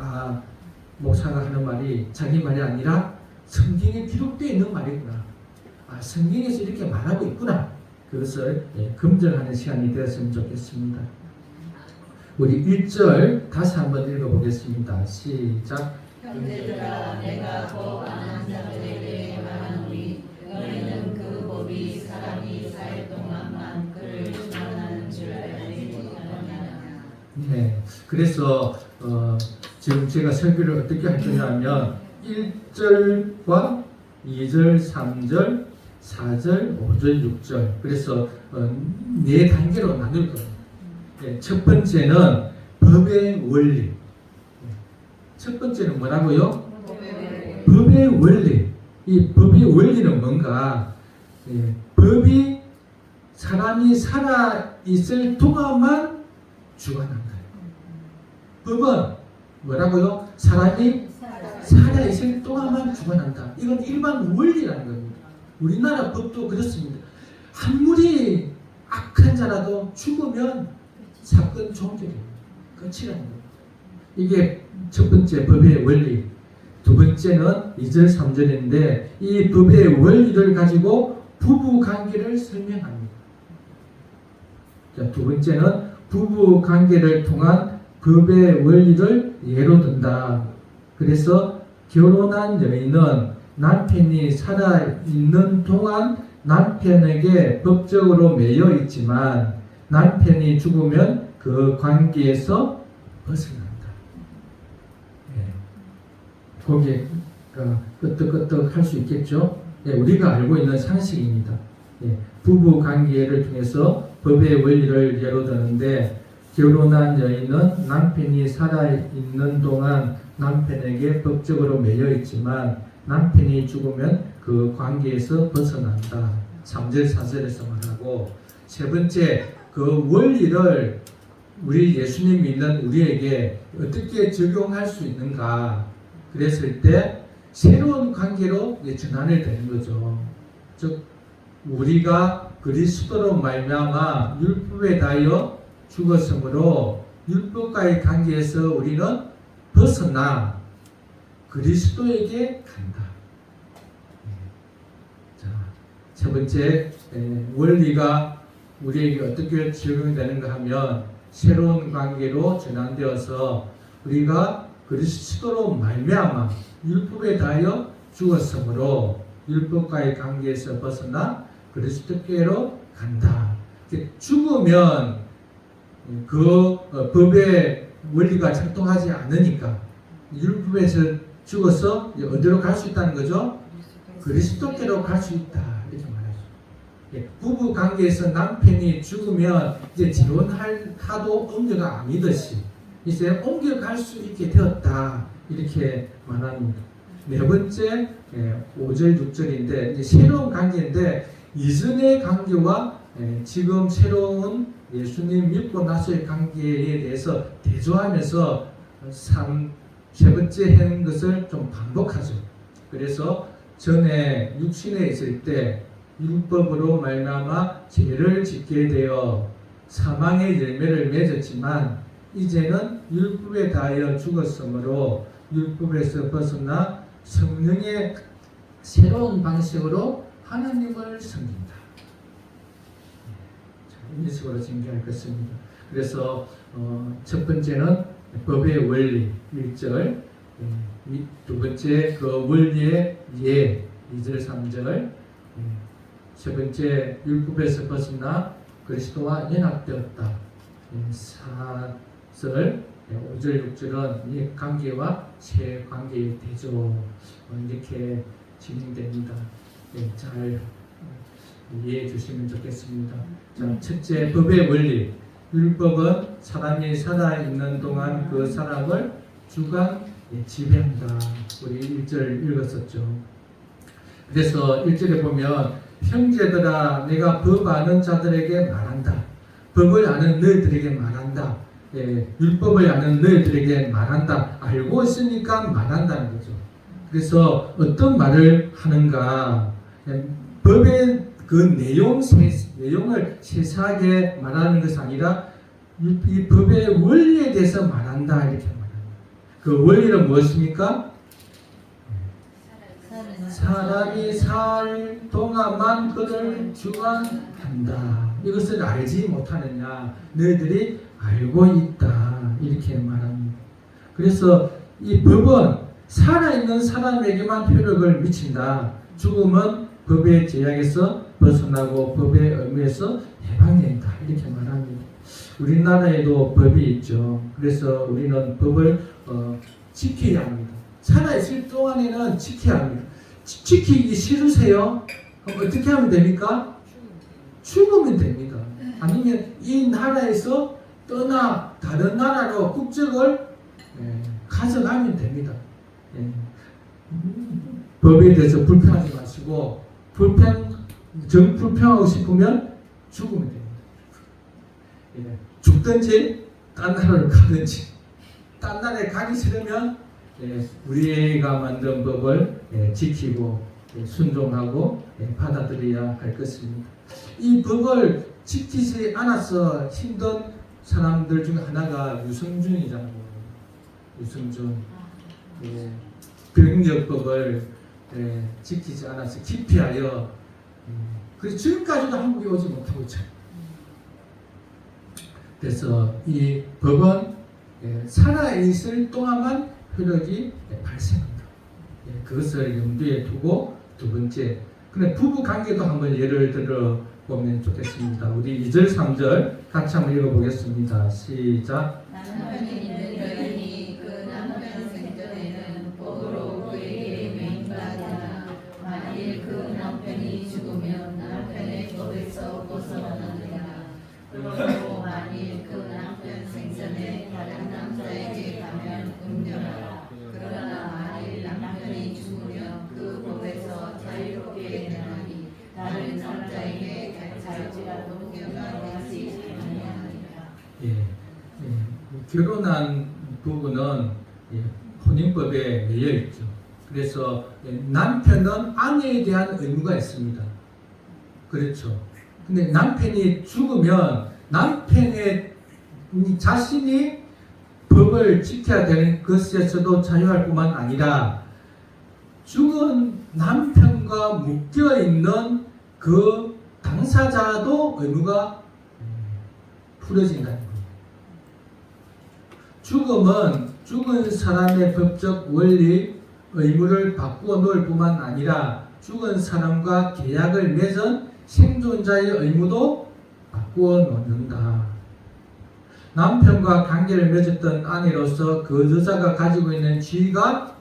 목사가 하는 말이 자기 말이 아니라 성경에 기록되어 있는 말이구나. 성경에서 이렇게 말하고 있구나. 그것을 검증하는 시간이 되었으면 좋겠습니다. 우리 1절 다시 한번 읽어보겠습니다. 시작. 형제들아 내가 법 안한 자들에게 말하노니 너희는 그 법이 사람이 살 동안만 그를 주관하는 줄 알지 못하느냐. 네. 그래서 지금 제가 설교를 어떻게 할 거냐면 1절 1절과 2절, 3절, 4절, 5절, 6절. 그래서 네 단계로 나눌 겁니다. 첫 번째는 법의 원리. 첫 번째는 뭐라고요? 법의 원리. 이 법의 원리는 뭔가? 법이 사람이 살아 있을 동안만 주관한다. 법은 뭐라고요? 사람이 살아 있을 동안만 주관한다. 이건 일반 원리라는 겁니다. 우리나라 법도 그렇습니다. 아무리 악한 자라도 죽으면 사건 종결이에요. 끝이라는 겁니다. 이게 첫 번째 법의 원리. 두 번째는 2절, 3절인데 이 법의 원리를 가지고 부부 관계를 설명합니다. 자, 두 번째는 부부 관계를 통한 법의 원리를 예로 든다. 그래서 결혼한 여인은 남편이 살아있는 동안 남편에게 법적으로 매여 있지만 남편이 죽으면 그 관계에서 벗어난다. 고개가 끄덕끄덕 할 수 있겠죠. 우리가 알고 있는 상식입니다. 부부 관계를 통해서 법의 원리를 예로 드는데 결혼한 여인은 남편이 살아있는 동안 남편에게 법적으로 매여 있지만 남편이 죽으면 그 관계에서 벗어난다. 3절 4절에서 말하고 세 번째 그 원리를 우리 예수님 믿는 우리에게 어떻게 적용할 수 있는가 그랬을 때 새로운 관계로 전환이 되는 거죠. 즉 우리가 그리스도로 말미암아 율법에 대하여 죽었으므로 율법과의 관계에서 우리는 벗어나 그리스도에게 간다. 자, 세 번째 원리가 우리에게 어떻게 적용이 되는가 하면 새로운 관계로 전환되어서 우리가 그리스도로 말미암아 율법에 대하여 죽었으므로 율법과의 관계에서 벗어나 그리스도께로 간다. 죽으면 그 법의 원리가 작동하지 않으니까 율법에서 죽어서 어디로 갈 수 있다는 거죠? 그리스도께로 갈 수 있다. 이렇게 말하죠. 부부 관계에서 남편이 죽으면 이제 재혼하도 옮겨가 아니듯이 이제 옮겨갈 수 있게 되었다. 이렇게 말합니다. 네 번째 5절 6절인데 이제 새로운 관계인데 이전의 관계와 지금 새로운 예수님 믿고 나서의 관계에 대해서 대조하면서 세 번째 하는 것을 좀 반복하죠. 그래서 전에 육신에 있을 때 율법으로 말미암아 죄를 짓게 되어 사망의 열매를 맺었지만 이제는 율법에 대하여 죽었으므로 율법에서 벗어나 성령의 새로운 방식으로 하나님을 섬긴다. 이런 식으로 전개할 것입니다. 그래서 첫 번째는 법의 원리 1절, 두 번째 그 원리의 예 2절 3절, 세 번째 율법에서 벗어나 그리스도와 연합되었다 4절 5절 6절은 이 관계와 새 관계의 대조 이렇게 진행됩니다. 잘 이해해 주시면 좋겠습니다. 자, 첫째 법의 원리. 율법은 사람이 살아있는 동안 그 사람을 주관 지배한다. 우리 1절 읽었었죠. 그래서 1절에 보면 형제들아 내가 법 아는 자들에게 말한다. 법을 아는 너희들에게 말한다. 율법을 아는 너희들에게 말한다. 알고 있으니까 말한다는 거죠. 그래서 어떤 말을 하는가? 법의 그 내용을 세세하게 말하는 것이 아니라 이 법의 원리에 대해서 말한다 이렇게 말합니다. 그 원리는 무엇입니까? 사람이 살 동안만 그를 주관한다. 이것을 알지 못하느냐? 너희들이 알고 있다 이렇게 말합니다. 그래서 이 법은 살아있는 사람에게만 효력을 미친다. 죽음은 법의 제약에서 벗어나고 법의 의무에서 해방된다 이렇게 말합니다. 우리나라에도 법이 있죠. 그래서 우리는 법을 지켜야 합니다. 살아있을 동안에는 지켜야 합니다. 지키기 싫으세요? 그럼 어떻게 하면 됩니까? 죽으면 됩니다. 아니면 이 나라에서 떠나 다른 나라로 국적을 가져가면 됩니다. 법에 대해서 불평하지 마시고 불평하고 싶으면 죽으면 됩니다. 죽든지 딴 나라로 가든지 딴 나라에 가기 싫으면 우리가 만든 법을 지키고 순종하고 받아들여야 할 것입니다. 이 법을 지키지 않아서 힘든 사람들 중 하나가 유승준이잖아요. 유승준. 병력법을 지키지 않아서 기피하여 그래서 지금까지도 한국에 오지 못하고 있죠. 그래서 이 법은 살아있을 동안만 효력이 발생합니다. 그것을 염두에 두고 두 번째, 근데 부부 관계도 한번 예를 들어 보면 좋겠습니다. 우리 2절, 3절 같이 한번 읽어보겠습니다. 시작. 남편이 늙으니 그 남편 생전에는 법으로 그에게 맹세하나 만일 그 남편이 죽으면 남편의 법에서 벗어나느니라. 그러므로 만일 그 남편 생전에 다른 남자에게 가면 긍정하라. 그러나 만일 남편이 죽으면 그 법에서 자유롭게 되나니 다른 남자에게 갈지라도 경건하지 아니하니라. 결혼한 부부는 혼인법에 매여 있죠. 그래서 남편은 아내에 대한 의무가 있습니다. 그렇죠. 근데 남편이 죽으면 남편의 자신이 법을 지켜야 되는 것에서도 자유할 뿐만 아니라 죽은 남편과 묶여 있는 그 당사자도 의무가 풀어진다는 거예요. 죽음은 죽은 사람의 법적 원리 의무를 바꾸어 놓을 뿐만 아니라 죽은 사람과 계약을 맺은 생존자의 의무도 바꾸어 놓는다. 남편과 관계를 맺었던 아내로서 그 여자가 가지고 있는 지위가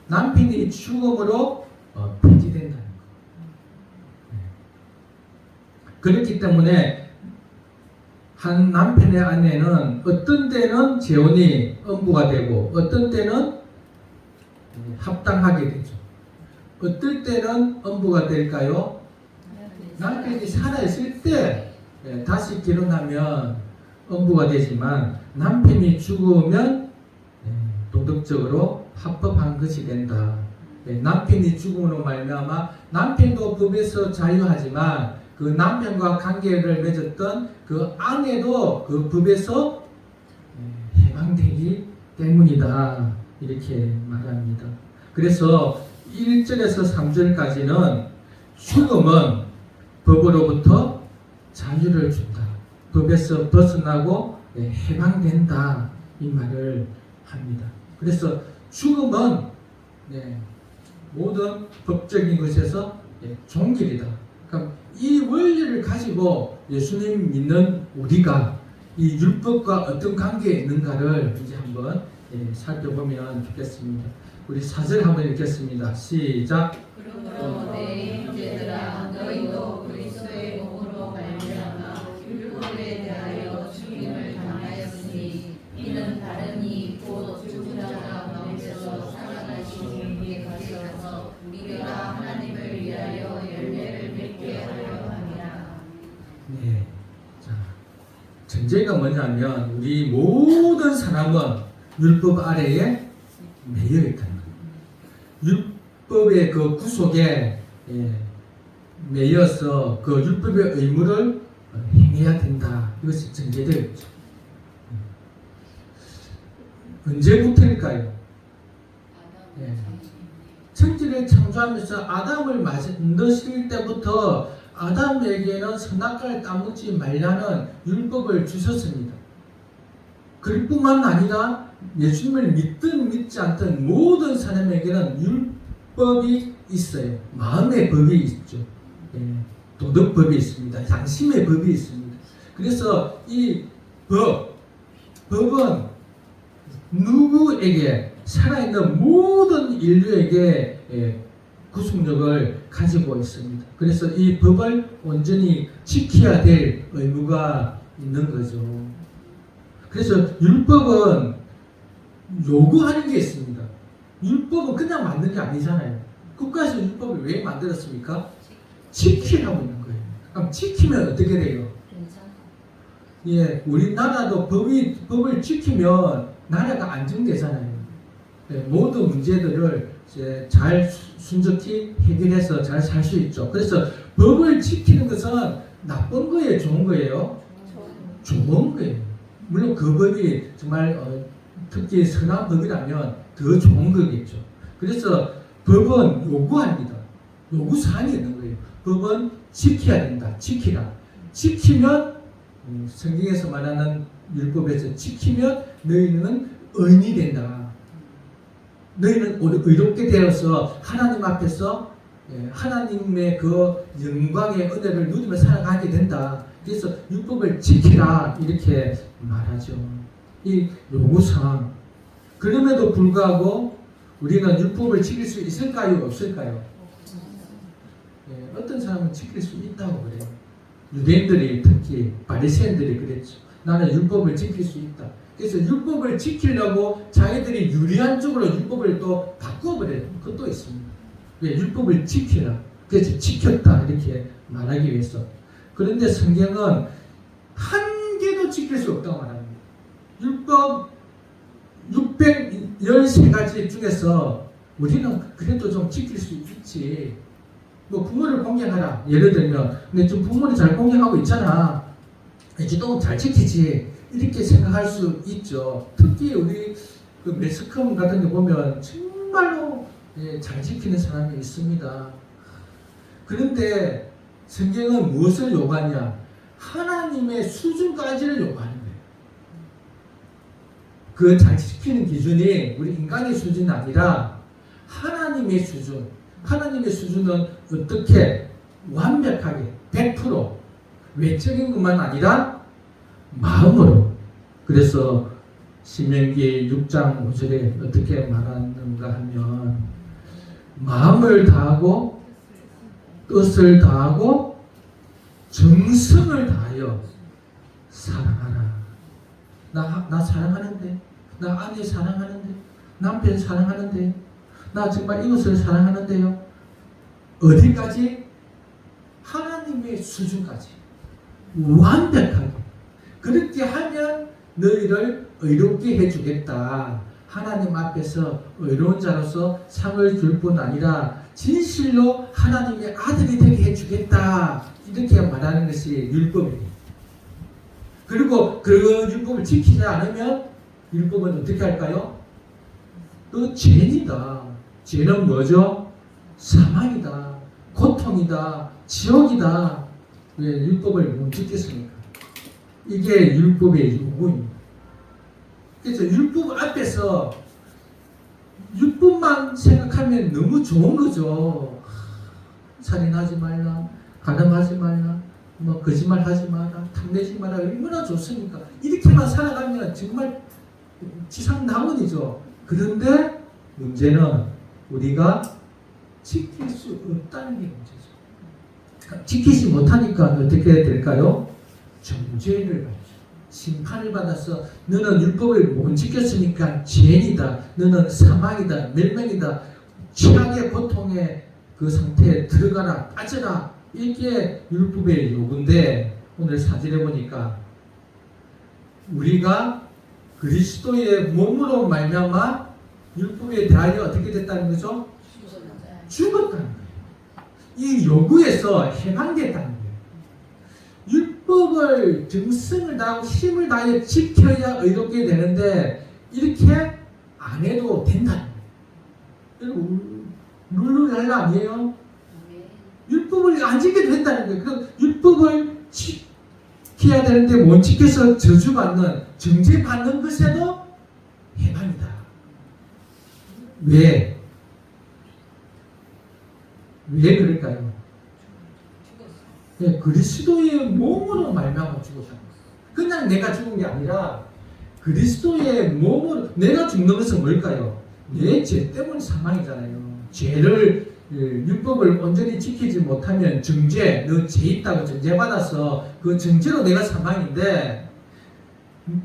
남편이 죽음으로 폐지된다는 것. 그렇기 때문에 한 남편의 아내는 어떤 때는 재혼이 엄부가 되고 어떤 때는 합당하게 되죠. 어떨 때는 엄부가 될까요? 남편이 살아있을 때 다시 결혼하면 엄부가 되지만 남편이 죽으면 도덕적으로 합법한 것이 된다. 남편이 죽음으로 말미암아 남편도 법에서 자유하지만 그 남편과 관계를 맺었던 그 아내도 그 법에서 해방되기 때문이다. 이렇게 말합니다. 그래서 1절에서 3절까지는 죽음은 법으로부터 자유를 준다. 법에서 벗어나고 해방된다. 이 말을 합니다. 그래서 죽음은 모든 법적인 것에서 종결이다. 그러니까 이 원리를 가지고 예수님 믿는 우리가 이 율법과 어떤 관계에 있는가를 이제 한번 살펴보면 좋겠습니다. 우리 4절 한번 읽겠습니다. 시작. 그러므로 내 형제들아 너희도 그리스도의 몸으로 말미암아 율법에 대하여 죽임을 당하였으니 이는 다른 이 곧 죽은 자가 가운데서 살아나신 이에게 가셔서 우리가 하나님을 위하여 열매를 맺게 하려 함이라. 네. 자, 전제가 뭐냐면 우리 모든 사람은 율법 아래에 매여 있다는 거예요. 율법의 그 구속에 매여서 그 율법의 의무를 행해야 된다. 이것이 전제되어 있죠. 언제부터일까요? 천지를 창조하면서 아담을 만드실 때부터 아담에게는 선악과를 따먹지 말라는 율법을 주셨습니다. 그럴 뿐만 아니라 예수님을 믿든 믿지 않든 모든 사람에게는 율법이 있어요. 마음의 법이 있죠. 도덕법이 있습니다. 양심의 법이 있습니다. 그래서 이 법은 누구에게 살아있는 모든 인류에게 구속력을 가지고 있습니다. 그래서 이 법을 온전히 지켜야 될 의무가 있는 거죠. 그래서 율법은 요구하는 게 있습니다. 율법은 그냥 만든 게 아니잖아요. 국가에서 율법을 왜 만들었습니까? 지키라고 있는 거예요. 그럼 지키면 어떻게 돼요? 예, 우리나라도 법을 지키면 나라가 안정되잖아요. 예, 모든 문제들을 이제 잘 순적히 해결해서 잘 살 수 있죠. 그래서 법을 지키는 것은 나쁜 거예요, 좋은 거예요? 좋은 거예요. 물론 그 법이 정말 특히 선한 법이라면 더 좋은 거겠죠. 그래서 법은 요구합니다. 요구사항이 있는 거예요. 법은 지켜야 된다. 지키라. 지키면 성경에서 말하는 율법에서 지키면 너희는 의인이 된다. 너희는 의롭게 되어서 하나님 앞에서 하나님의 그 영광의 은혜를 누리며 살아가게 된다. 그래서 율법을 지키라 이렇게 말하죠. 이 요구사항. 그럼에도 불구하고 우리는 율법을 지킬 수 있을까요? 없을까요? 어떤 사람은 지킬 수 있다고 그래요. 유대인들이 특히 바리새인들이 그랬죠. 나는 율법을 지킬 수 있다. 그래서 율법을 지키려고 자기들이 유리한 쪽으로 율법을 또 바꿔버려요. 그것도 있습니다. 왜? 율법을 지키라. 그래서 지켰다 이렇게 말하기 위해서. 그런데 성경은 한 개도 지킬 수 없다고 말합니다. 율법 613가지 중에서 우리는 그래도 좀 지킬 수 있지. 뭐 부모를 공경하라. 예를 들면 근데 좀 부모를 잘 공경하고 있잖아. 이제 또 잘 지키지. 이렇게 생각할 수 있죠. 특히 우리 그 매스컴 같은 데 보면 정말로 잘 지키는 사람이 있습니다. 그런데 성경은 무엇을 요구하냐? 하나님의 수준까지를 요구하는 거예요. 그 잘 지키는 기준이 우리 인간의 수준이 아니라 하나님의 수준. 하나님의 수준은 어떻게 완벽하게 100% 외적인 것만 아니라 마음으로. 그래서 신명기 6장 5절에 어떻게 말하는가 하면 마음을 다하고 뜻을 다하고 정성을 다하여 사랑하라. 나 사랑하는데, 나 아내 사랑하는데, 남편 사랑하는데, 나 정말 이것을 사랑하는데요. 어디까지? 하나님의 수준까지 완벽하게. 그렇게 하면 너희를 의롭게 해주겠다. 하나님 앞에서 의로운 자로서 상을 줄 뿐 아니라 진실로 하나님의 아들이 되게 해주겠다. 이렇게 말하는 것이 율법입니다. 그리고 그 율법을 지키지 않으면 율법은 어떻게 할까요? 또 죄니다. 죄는 뭐죠? 사망이다. 고통이다. 지옥이다. 왜 율법을 못 지켰습니까? 이게 율법의 요구입니다. 그래서 율법 앞에서 율법만 생각하면 너무 좋은 거죠. 살인하지 말라, 가늠하지 말라, 뭐 거짓말하지 마라, 탐내지 마라. 얼마나 좋습니까? 이렇게만 살아가면 정말 지상낙원이죠. 그런데 문제는 우리가 지킬 수 없다는 게 문제죠. 지키지 못하니까 어떻게 될까요? 정죄를 받죠. 심판을 받아서 너는 율법을 못 지켰으니까 죄인이다. 너는 사망이다. 멸망이다. 최악의 고통의 그 상태에 들어가라. 빠져라. 이게 율법의 요구인데 오늘 사진에 보니까 우리가 그리스도의 몸으로 말미암아 율법에 대하여 어떻게 됐다는 거죠? 죽었다는 거예요. 이 요구에서 해방됐다는 거예요. 율법을 정성을 다하고 힘을 다해 지켜야 의롭게 되는데 이렇게 안 해도 된다는 거예요. 룰루랄라 아니에요? 율법을 안 지켜도 된다는 거예요. 그럼 율법을 지켜야 되는데 못 지켜서 저주받는, 정죄받는 것에도 해방이다. 왜 그럴까요? 네, 그리스도의 몸으로 말미암아 죽었다. 그냥 내가 죽은 게 아니라 그리스도의 몸으로. 내가 죽는 것은 뭘까요? 내 죄 때문에 사망이잖아요. 죄를 율법을 온전히 지키지 못하면 정죄, 너 죄 있다고 정죄받아서 그 정죄로 내가 사망인데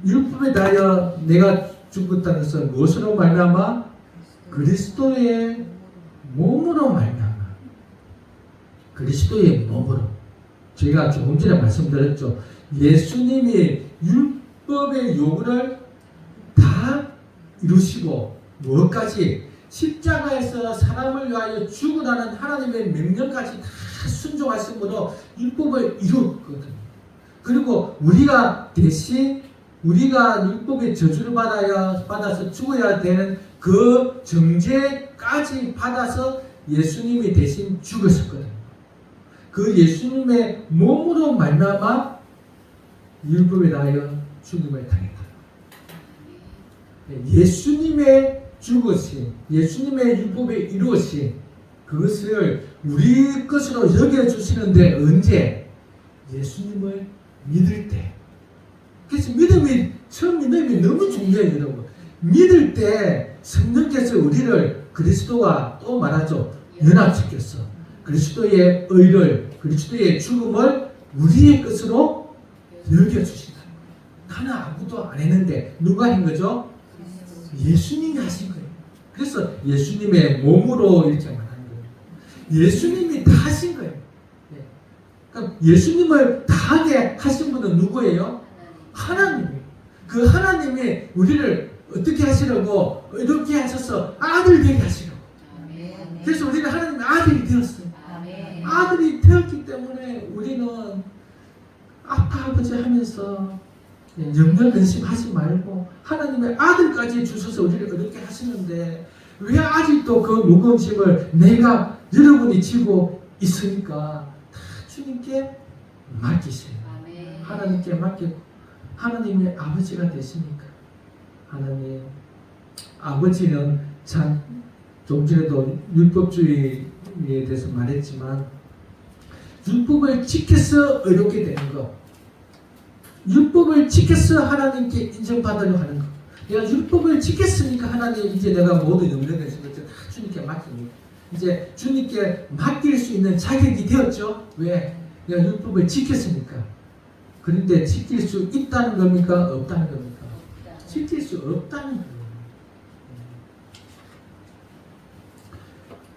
율법에 대하여 내가 죽었다는 것은 무엇으로 말미암아? 그리스도의 몸으로 말미암아. 그리스도의 몸으로. 제가 조금 전에 말씀드렸죠. 예수님이 율법의 요구를 다 이루시고 무엇까지? 십자가에서 사람을 위하여 죽으라는 하나님의 명령까지 다 순종하심으로 율법을 이루었거든요. 그리고 우리가 대신 우리가 율법의 저주를 받아서 죽어야 되는 그 정죄까지 받아서 예수님이 대신 죽으셨거든요. 그 예수님의 몸으로 말미암아 율법에 대하여 죽음을 당했다. 예수님의 죽으신, 예수님의 율법에 이루어진 그것을 우리 것으로 여겨주시는데 언제? 예수님을 믿을 때. 그래서 처음 믿음이 너무 중요해요, 여러분. 믿을 때 성령께서 우리를 그리스도와 또 말하죠. 연합시켰어. 그리스도의 의를, 그리스도의 죽음을 우리의 것으로 여겨주신다. 나는 아무도 안 했는데 누가 한 거죠? 예수님이 하신 거예요. 그래서 예수님의 몸으로 이렇게 말하는 거예요. 예수님이 다 하신 거예요. 그러니까 예수님을 다 하게 하신 분은 누구예요? 하나님이에요. 그 하나님이 우리를 어떻게 하시려고 이렇게 하셔서 아들 되게 하시려고. 그래서 우리는 하나님의 아들이 되었어요. 아들이 되었기 때문에 우리는 아빠 아버지 하면서 염려 근심하지 말고 하나님의 아들까지 주셔서 우리를 어렵게 하시는데 왜 아직도 그 무거운 짐을 내가 여러분이 지고 있으니까 다 주님께 맡기세요. 하나님께 맡기고 하나님의 아버지가 되시니까. 하나님 아버지는 참 좀 전에도 율법주의에 대해서 말했지만 율법을 지켜서 의롭게 되는 것, 율법을 지켜서 하나님께 인정받으려 하는 것. 내가 율법을 지켰으니까 하나님 이제 내가 모든 염려된 것을 다 주님께 맡깁니다. 이제 주님께 맡길 수 있는 자격이 되었죠. 왜? 내가 율법을 지켰으니까. 그런데 지킬 수 있다는 겁니까? 없다는 겁니까? 지킬 수 없다는 거예요.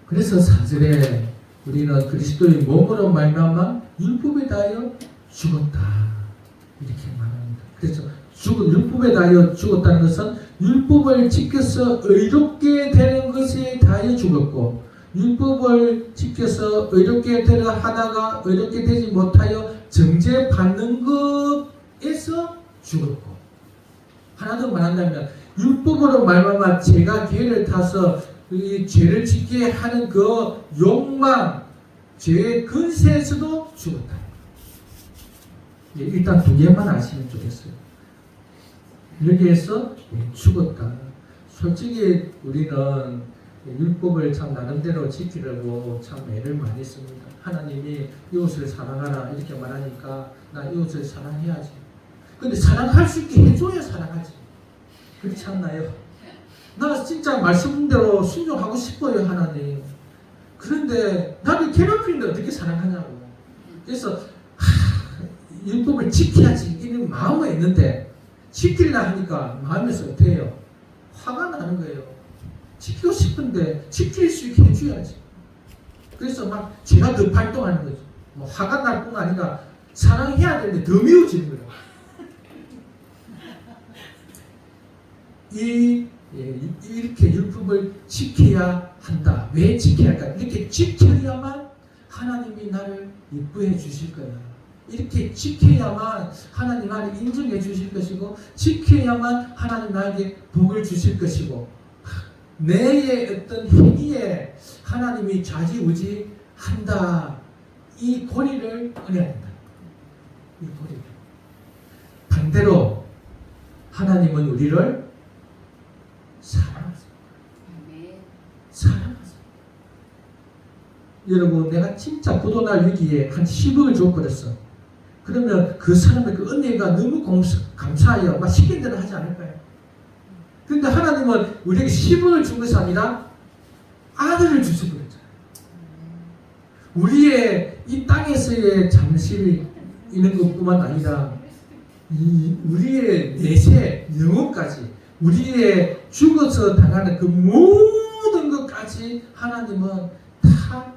그래서 4절에 우리는 그리스도의 몸으로 말미암아 율법에 대하여 죽었다 이렇게 말합니다. 그래서 율법에 대하여 죽었다는 것은 율법을 지켜서 의롭게 되는 것에 대하여 죽었고 율법을 지켜서 의롭게 되려 하다가 의롭게 되지 못하여 정죄받는 것에서 죽었고 하나 더 말한다면 율법으로 말미암아 죄가 기회를 타서 이 죄를 짓게 하는 그 욕망, 죄의 근세에서도 죽었다. 일단 두 개만 아시면 좋겠어요. 여기에서 죽었다. 솔직히 우리는 율법을 참 나름대로 지키려고 참 애를 많이 씁니다. 하나님이 이웃을 사랑하라 이렇게 말하니까 나 이웃을 사랑해야지. 근데 사랑할 수 있게 해줘야 사랑하지. 그렇지 않나요? 나 진짜 말씀대로 순종하고 싶어요, 하나님. 그런데 나를 괴롭히는데 어떻게 사랑하냐고. 그래서 율법을 지켜야지 이런 마음은 있는데 지키려 하니까 마음에서 어떻게 해요? 화가 나는 거예요. 지키고 싶은데 지킬 수 있게 해줘야지. 그래서 막 제가 더 발동하는 거죠. 뭐 화가 날 뿐 아니라 사랑해야 되는데 더 미워지는 거예요. 이렇게 율법을 지켜야 한다. 왜 지켜야 할까? 이렇게 지켜야만 하나님이 나를 예뻐해 주실 거야. 이렇게 지켜야만 하나님 나를 인정해 주실 것이고 지켜야만 하나님 나에게 복을 주실 것이고 내의 어떤 행위에 하나님이 좌지우지한다. 이 고리를 끊어야 된다. 이 고리를. 반대로 하나님은 우리를 사랑하세요. 사랑하세요. 여러분 내가 진짜 부도날 위기에 한 10억을 줬거든요. 그러면 그 사람의 그 은혜가 너무 감사해요. 막 시킨 대로 하지 않을까요? 그런데 하나님은 우리에게 10억을 준 것이 아니라 아들을 주시고 그랬잖아요. 우리의 이 땅에서의 잠시 있는 것뿐만 아니라 우리의 내세 영혼까지 우리의 죽어서 당하는 그 모든 것까지 하나님은 다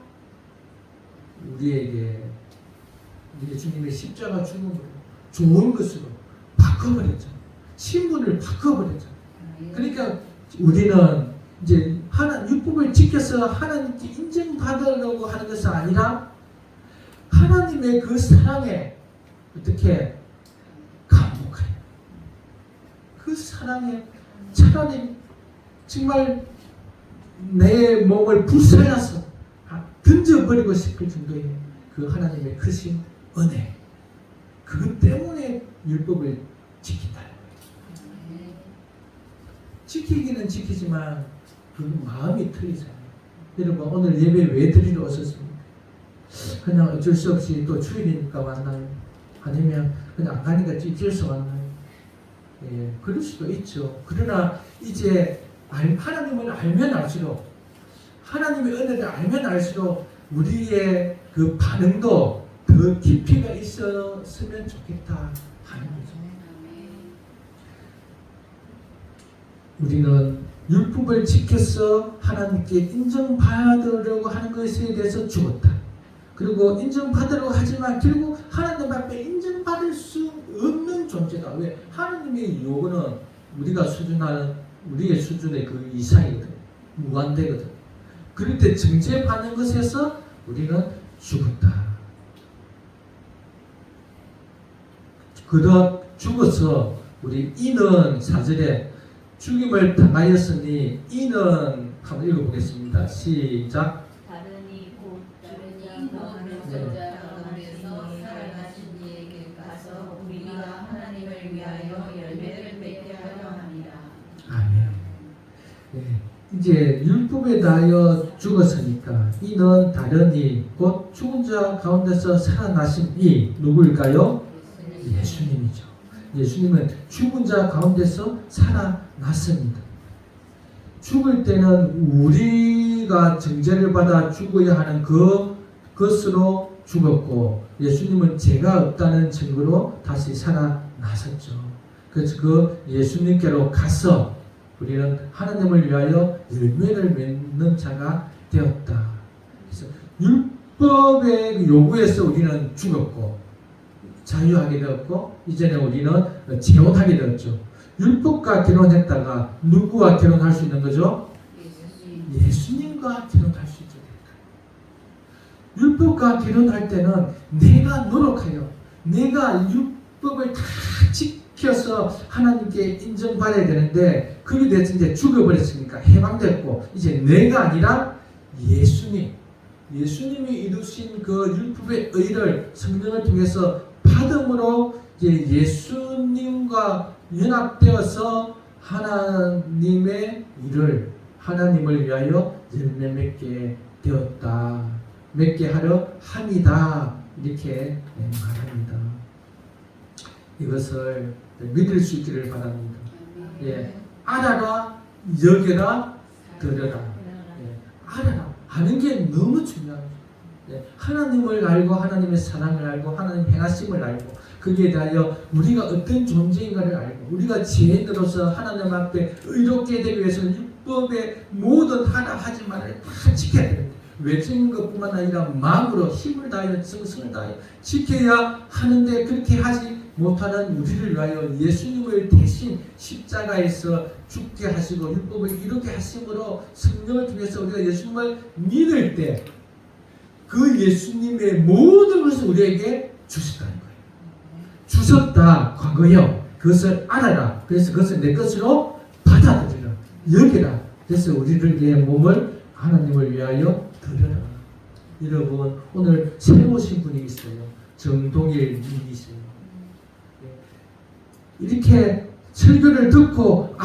우리에게 우리 주님의 십자가 죽음으로 좋은 것으로 바꿔버렸죠. 신분을 바꿔버렸죠. 그러니까 우리는 이제 율법을 지켜서 하나님께 인정받으려고 하는 것은 아니라 하나님의 그 사랑에 어떻게 감복하여 그 사랑에 차라리 정말 내 몸을 불살라서 던져버리고 싶을 정도의 그 하나님의 크신 은혜, 그것 때문에 율법을 지킨다. 지키기는 지키지만 그 마음이 틀리잖아요. 여러분 오늘 예배 왜 드리러 오셨습니까? 그냥 어쩔 수 없이 또 주일이니까 왔나요? 아니면 그냥 안 가니까 찌질서 왔나요? 예, 그럴 수도 있죠. 그러나 이제 하나님을 알면 알수록, 하나님의 은혜를 알면 알수록 우리의 그 반응도 더 깊이가 있었으면 좋겠다 하는 거죠. 우리는 율법을 지켜서 하나님께 인정받으려고 하는 것에 대해서 죽었다. 그리고 인정받으려고 하지만 결국 하나님 앞에 인정받을 수 없는 존재다. 왜? 하나님의 요구는 우리가 수준하는 우리의 수준의 그 이상이거든. 무한대거든. 그럴 때 정죄받는 것에서 우리는 죽었다. 그러 죽어서 우리 이는 4절에 죽임을 당하였으니 이는 한번 읽어보겠습니다. 시작. 다르니 곧 멸종자 가운데서 살아가신 이에게 가서 우리가 하나님을 위하여 열매를 맺게 하려 합니다. 아멘. 네. 이제 율법에 대하여 죽었으니까 이는 다르니 곧 죽은 자 가운데서 살아나신 이 누구일까요? 예수님이죠. 예수님은 죽은 자 가운데서 살아났습니다. 죽을 때는 우리가 정죄를 받아 죽어야 하는 그것으로 죽었고, 예수님은 죄가 없다는 증거로 다시 살아나셨죠. 그래서 그 예수님께로 가서 우리는 하나님을 위하여 열매를 맺는 자가 되었다. 그래서 율법의 요구에서 우리는 죽었고 자유하게 되었고, 이제는 우리는 재혼하게 되었죠. 율법과 결혼했다가 누구와 결혼할 수 있는 거죠? 예수님과 결혼할 수 있게 됐다. 율법과 결혼할 때는 내가 노력하여 내가 율법을 다 지켜서 하나님께 인정받아야 되는데, 그게 대해서 이제 죽어버렸으니까 해방됐고, 이제 내가 아니라 예수님이 이루신 그 율법의 의를 성령을 통해서 받음으로 이제 예수님과 연합되어서 하나님의 일을, 하나님을 위하여 열매 맺게 되었다. 맺게 하려 함이다. 이렇게 말합니다. 이것을 믿을 수 있기를 바랍니다. 예, 알아라, 여겨라, 들어라. 예, 알아라. 아는 게 너무 중요합니다. 예, 하나님을 알고 하나님의 사랑을 알고 하나님 행하심을 알고 거기에 대하여 우리가 어떤 존재인가를 알고 우리가 죄인으로서 하나님 앞에 의롭게 되기 위해서는 율법의 모든 하나하지만을 다 지켜야 됩니다. 외적인 것뿐만 아니라 마음으로 힘을 다하여 정성을 다하여 지켜야 하는데, 그렇게 하지 못하는 우리를 위하여 예수님을 대신 십자가에서 죽게 하시고 율법을 이루게 하심으로 성령을 통해서 우리가 예수님을 믿을 때 그 예수님의 모든 것을 우리에게 주셨다는 거예요. 주셨다, 과거요. 그것을 알아라. 그래서 그것을 내 것으로 받아들이라, 여기라. 그래서 우리들의 몸을 하나님을 위하여 드려라. 여러분 오늘 새로 오신 분이 있어요. 정동일 님이세요. 이렇게 설교를 듣고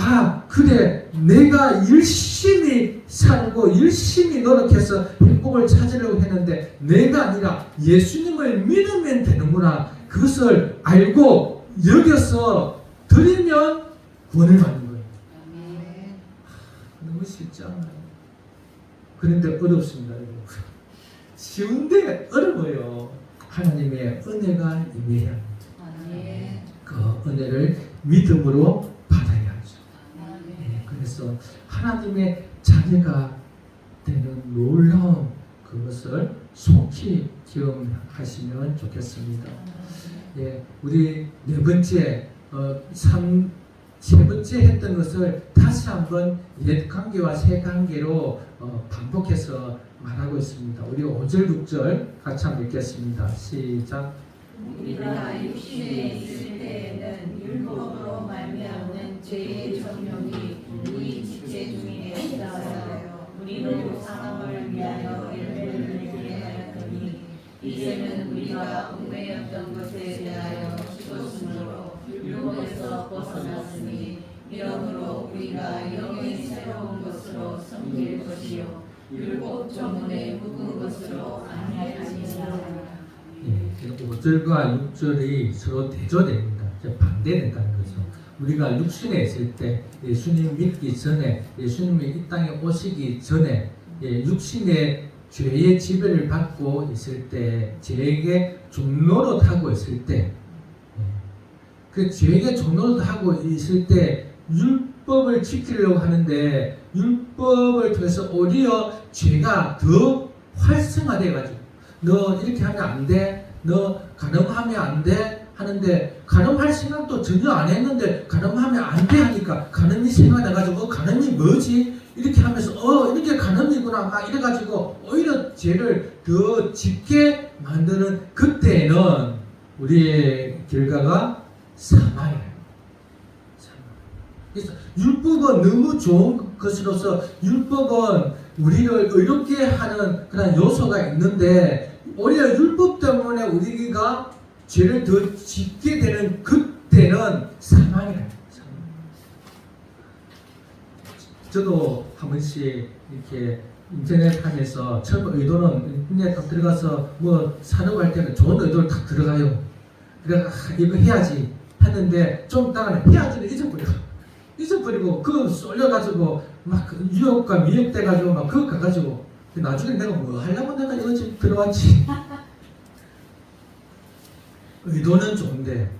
그래, 내가 열심히 살고 열심히 노력해서 행복을 찾으려고 했는데 내가 아니라 예수님을 믿으면 되는구나. 그것을 알고 여겨서 드리면 구원을 받는 거예요. 너무 쉽지 않아요. 그런데 어렵습니다. 여러분. 쉬운데 어려워요. 하나님의 은혜가 임해야 그 은혜를 믿음으로 받아야 하죠. 그래서 하나님의 자녀가 되는 놀라운 그것을 속히 기억하시면 좋겠습니다. 예, 우리 세 번째 했던 것을 다시 한번 옛 관계와 새 관계로 반복해서 말하고 있습니다. 우리 5절 6절 같이 한번 읽겠습니다. 시작. 우리가 육신에 있을 때에는 율법으로 말미암는 죄의 정욕이 우리 지체 중에 있어서 우리로 사람을 위하여 열매를 맺게 하였더니 이제는 우리가 얽매였던 것에 대하여 죽었으므로 율법에서 벗어났으니 이러므로 우리가 영의 새로운 것으로 섬길 것이요 율법 전문에 묵은 것으로 아니하리라. 5절과 6절이 서로 대조됩니다. 반대된다는 거죠. 우리가 육신에 있을 때 예수님 믿기 전에 예수님이 이 땅에 오시기 전에 육신의 죄의 지배를 받고 있을 때 죄에게 종노릇하고 있을 때 그 죄에게 종노릇하고 있을 때 율법을 지키려고 하는데 율법을 통해서 오히려 죄가 더 활성화돼가지고 너 이렇게 하면 안 돼, 너 간음하면 안 돼 하는데 간음할 생각도 전혀 안 했는데 간음하면 안 돼 하니까 간음이 생각나가지고 간음이 뭐지? 이렇게 하면서 이렇게 간음이구나 막 이래가지고 오히려 죄를 더 짙게 만드는 그때는 우리의 결과가 사망이에요. 그래서 율법은 너무 좋은 것으로서 율법은 우리를 의롭게 하는 그런 요소가 있는데 오히려 율법 때문에 우리가 죄를 더 짓게 되는 그때는 사망이에요. 저도 한 번씩 이렇게 인터넷 하면서 처음 의도는 인터넷 딱 들어가서 뭐 사려고 할 때는 좋은 의도를 딱 들어가요. 그래서 이거 해야지 했는데 좀 있다가는 해야지를 잊어버리고 그거 쏠려가지고 막 유혹과 미혹돼가지고 막 그거 가가지고 나중에 내가 뭐 하려고 내가 이거 지금 들어왔지. 의도는 좋은데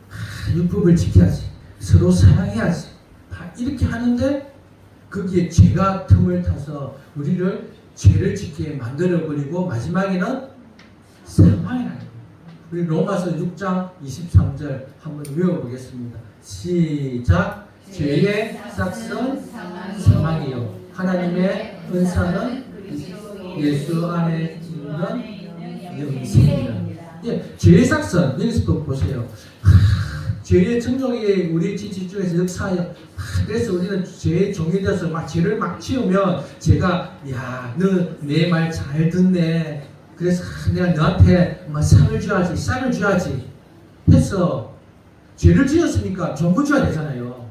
율법을 지켜야지, 서로 사랑해야지 이렇게 하는데 거기에 죄가 틈을 타서 우리를 죄를 짓게 만들어버리고 마지막에는 사망이 나요. 우리 로마서 6장 23절 한번 외워보겠습니다. 시작. 죄의 삭은 사망이요 하나님의 은사는 예수 안에 있는 영생이라. 죄의 삭은 여기서도 보세요. 죄의 청정이 우리 지체 중에서 역사하여 그래서 우리는 죄의 종이 되어서 막 죄를 막 지으면 제가 야 너 내 말 잘 듣네 그래서 내가 너한테 막 쌀을 줘야지 해서 죄를 지었으니까 전부 줘야 되잖아요.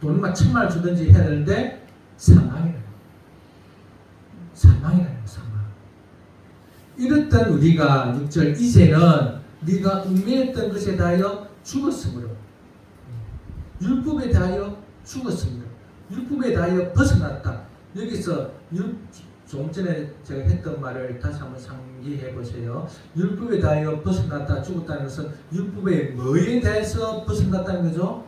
돈을 막 1,000만원 주든지 해야 되는데 사망이라요. 사망. 이랬던 우리가 6절 이제는 네가 얽매였던 것에 대하여 죽었으므로 율법에 대하여 죽었으므로 율법에 대하여 벗어났다. 여기서 좀 전에 제가 했던 말을 다시 한번 상기해 보세요. 율법에 대하여 벗어났다 죽었다는 것은 율법의 뭐에 대해서 벗어났다는 거죠?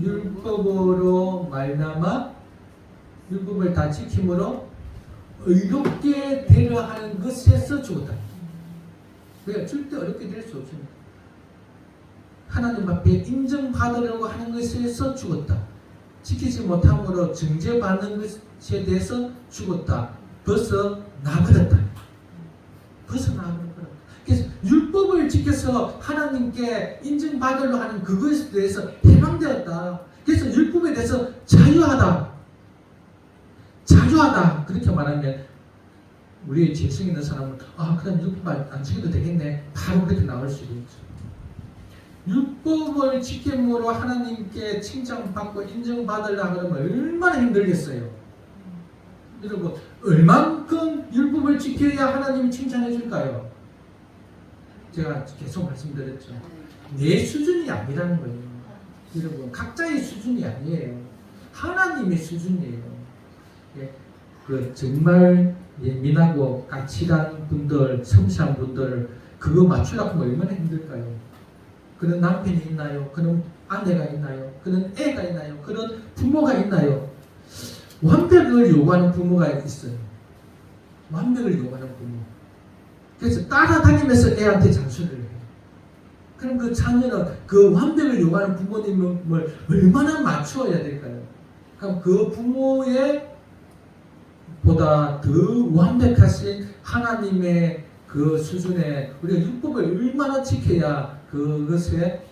율법으로 말미암아 율법을 다 지킴으로 의롭게 되려 하는 것에서 죽었다. 왜? 절대 어렵게 될 수 없습니다. 하나님 앞에 인정받으려고 하는 것에서 죽었다. 지키지 못함으로 정죄받는 것에 대해서 죽었다. 벗어나버렸다. 그래서 율법을 지켜서 하나님께 인정받으려고 하는 그것에 대해서 해방되었다. 그래서 율법에 대해서 자유하다. 그렇게 말하면 우리의 죄성 있는 사람은 그럼 율법 안 지켜도 되겠네. 바로 그렇게 나올 수도 있죠. 율법을 지킴으로 하나님께 칭찬받고 인정받으려고 하면 얼마나 힘들겠어요. 여러분 얼만큼 율법을 지켜야 하나님이 칭찬해 줄까요? 제가 계속 말씀드렸죠. 내 수준이 아니라는 거예요. 여러분 각자의 수준이 아니에요. 하나님의 수준이에요. 정말 예민하고 까칠한 분들, 섬세한 분들 그거 맞추려고 하면 얼마나 힘들까요? 그런 남편이 있나요? 그런 아내가 있나요? 그런 애가 있나요? 그런 부모가 있나요? 완벽을 요구하는 부모가 있어요. 완벽을 요구하는 부모. 그래서 따라다니면서 애한테 장수를 해요. 그럼 그 자녀는 그 완벽을 요구하는 부모님을 얼마나 맞추어야 될까요? 그럼 그 부모의 보다 더 완벽하신 하나님의 그 수준에 우리가 율법을 얼마나 지켜야 그것에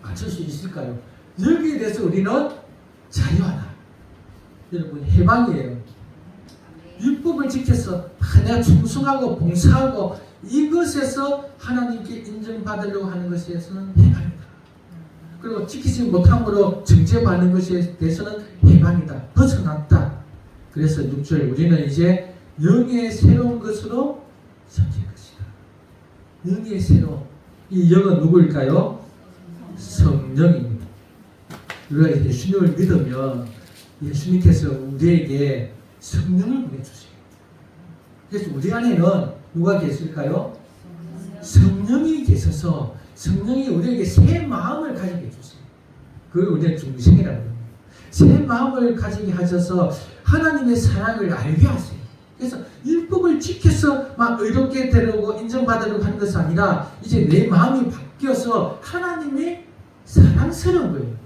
맞출 수 있을까요? 여기에 대해서 우리는 자유하다. 여러분 해방이에요. 율법을 지켜서 내가 충성하고 봉사하고 이것에서 하나님께 인정받으려고 하는 것에서는 해방이다. 그리고 지키지 못함으로 정죄받는 것에 대해서는 해방이다. 벗어났다. 그래서 6절 우리는 이제 영의 새로운 것으로 섬길 것이다. 영의 새로운 이 영은 누구일까요? 성령입니다. 우리가 예수님을 믿으면 예수님께서 우리에게 성령을 보내주세요. 그래서 우리 안에는 누가 계실까요? 성령이 계셔서 성령이 우리에게 새 마음을 가지게 해주세요. 그걸 우리는 중생이라고 합니다. 새 마음을 가지게 하셔서 하나님의 사랑을 알게 하세요. 그래서 율법을 지켜서 막 의롭게 되려고 인정받으려고 하는 것이 아니라 이제 내 마음이 바뀌어서 하나님이 사랑스러운 거예요.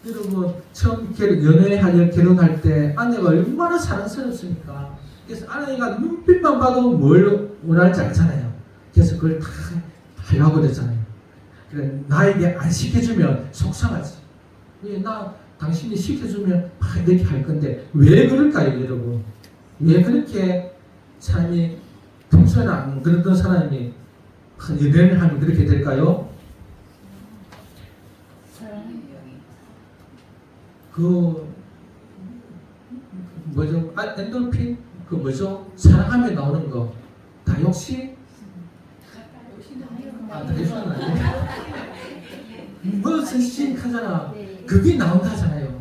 여러분 처음 결혼할 때 아내가 얼마나 사랑스럽습니까? 그래서 아내가 눈빛만 봐도 뭘 원할지 알잖아요. 그래서 그걸 다 하려고 그러잖아요. 그러니까 나에게 안 시켜주면 속상하지. 나 당신이 시켜주면 이렇게 할 건데 왜 그럴까요, 여러분? 왜 그렇게 사람이 평소에는 안 그랬던 사람이 연애를 하면 그렇게 될까요? 그 뭐죠? 엔돌핀? 그 뭐죠? 사랑하면 나오는 거 다육신? 다육신 아니에요? 뭐 sensitive-하잖아. 그게 나온다잖아요.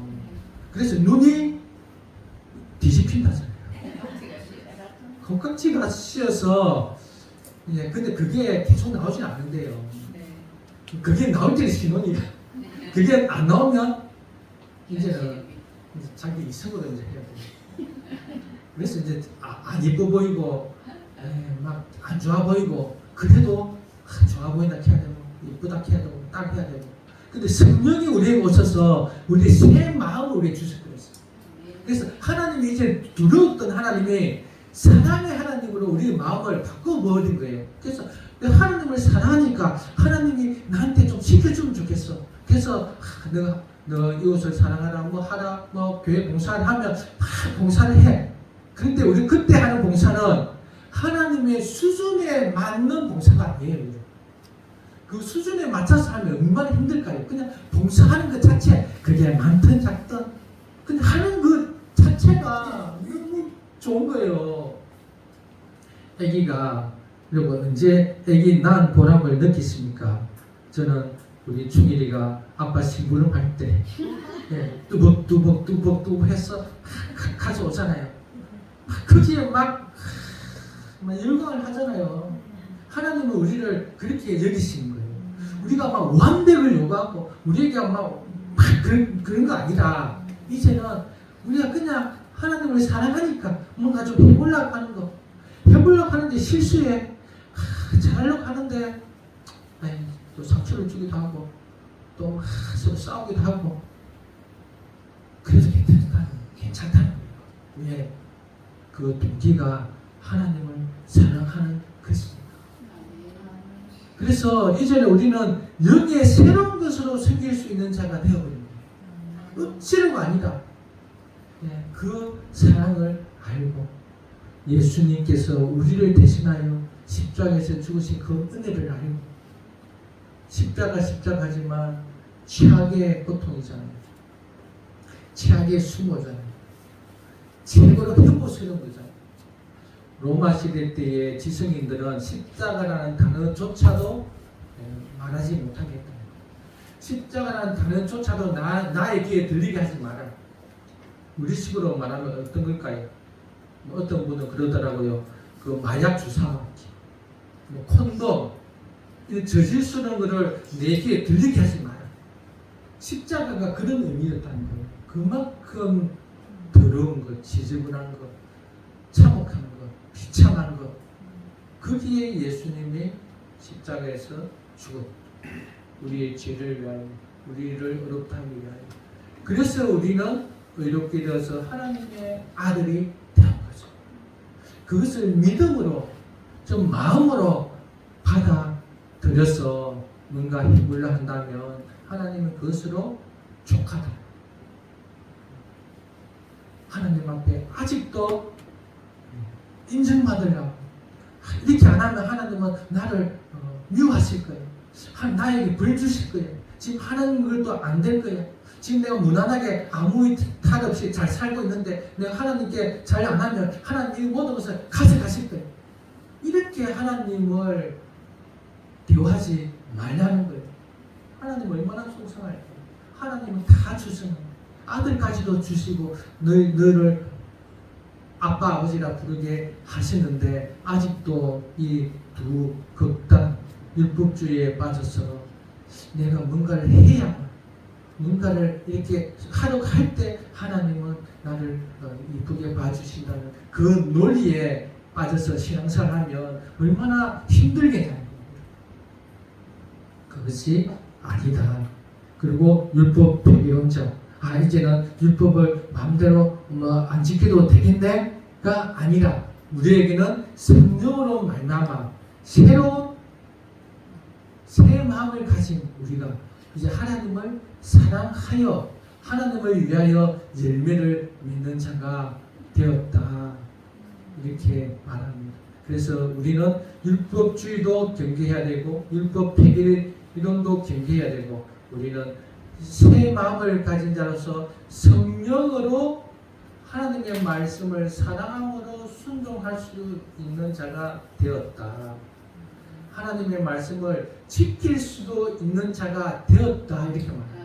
그래서 눈이 뒤집힌다잖아요. 콩깍지가 씌어서 근데 그게 계속 나오진 않는데요. 그게 나올 때는 신혼이야. 그게 안 나오면 이제는 자기 이성으로 이제 해야 돼. 그래서 이제 안 예뻐 보이고 막 안 좋아 보이고 그래도 좋아 보인다 해야 되고 예쁘다 해야 되고 딱 해야 되고. 근데 성령이 우리에게 오셔서 우리의 새 마음을 우리에게 주셨거든요. 그래서 하나님이 이제 두려웠던 하나님이 사랑의 하나님으로 우리의 마음을 바꿔버린 거예요. 그래서 하나님을 사랑하니까 하나님이 나한테 좀 지켜주면 좋겠어. 그래서 내가 너 이웃을 사랑하라 뭐 하라 뭐 교회 봉사를 하면 봉사를 해. 그런데 우리 그때 하는 봉사는 하나님의 수준에 맞는 봉사가 아니에요. 그 수준에 맞춰서 하면 얼마나 힘들까요? 그냥 봉사하는 것 자체 그게 많든 작든 그냥 하는 것 자체가 너무 좋은 거예요. 아기가 여러분 언제 아기 낳은 보람을 느끼십니까? 저는 우리 충일이가 아빠 심부름할 때 뚜벅뚜벅 해서 가져오잖아요. 거기에 막 열광을 하잖아요. 하나님은 우리를 그렇게 여기시는 거예요. 우리가 막 완벽을 요구하고 우리에게 막 그런 거 아니라 이제는 우리가 그냥 하나님을 사랑하니까 뭔가 좀 해보려고 하는 거 해보려고 하는데 실수해 잘하려고 하는데 또 상처를 주기도 하고 또 서로 싸우기도 하고 그래서 괜찮다는 거예요. 왜? 그 동기가 하나님을 사랑하는 것입니다. 그래서 이제는 우리는 영의 새로운 것으로 섬길 수 있는 자가 되어버립니다. 억지로가 아니다. 그 사랑을 알고 예수님께서 우리를 대신하여 십자가에서 죽으신 그 은혜를 알고 십자가지만 최악의 고통이잖아요. 최악의 수모잖아요. 최고로 혐오스러운 거잖아요. 로마 시대 때의 지성인들은 십자가라는 단어조차도 말하지 못하게 했다. 십자가라는 단어조차도 나의 귀에 들리게 하지 마라. 우리식으로 말하면 어떤 걸까요? 어떤 분은 그러더라고요. 그 마약 주사 맞기, 뭐 콘돔, 이 저질스러운 거를 내 귀에 들리게 하지 마라. 십자가가 그런 의미였다는 거예요. 그만큼 더러운 것, 지저분한 것, 참혹한 것, 비참한 것, 거기에 예수님이 십자가에서 죽었다. 우리의 죄를 위하여, 우리를 의롭다 하기 위하여. 그래서 우리는 의롭게 되어서 하나님의 아들이 되는 거죠. 그것을 믿음으로, 좀 마음으로 받아들여서 뭔가 힘을 한다면 하나님은 그것으로 족하다. 하나님 앞에 아직도 인정받으려고 이렇게 안 하면 하나님은 나를 미워하실 거예요. 나에게 벌 주실 거예요. 지금 하나님 그것도 안 될 거예요. 지금 내가 무난하게 아무 탈 없이 잘 살고 있는데 내가 하나님께 잘 안 하면 하나님 이 모든 것을 가져가실 거예요. 이렇게 하나님을 대화하지 말라는 거예요. 하나님 얼마나 속상할까요? 하나님은 다 주시는 아들까지도 주시고 너를 아빠 아버지라 부르게 하시는데 아직도 이 두 극단 율법주의에 빠져서 내가 뭔가를 해야만, 뭔가를 이렇게 하려고 할 때 하나님은 나를 이쁘게 봐주신다는 그 논리에 빠져서 신앙생활하면 얼마나 힘들겠냐는 겁니다. 그것이 아니다. 그리고 율법 폐기론자, 이제는 율법을 마음대로 안 지켜도 되겠네가 아니라 우리에게는 성령으로 말미암아 새로운 새 마음을 가진 우리가 이제 하나님을 사랑하여 하나님을 위하여 열매를 맺는 자가 되었다. 이렇게 말합니다. 그래서 우리는 율법주의도 경계해야 되고 율법 폐기론도 경계해야 되고 우리는 새 마음을 가진 자로서 성령으로 하나님의 말씀을 사랑함으로 순종할 수 있는 자가 되었다. 하나님의 말씀을 지킬 수도 있는 자가 되었다. 이렇게 말합니다.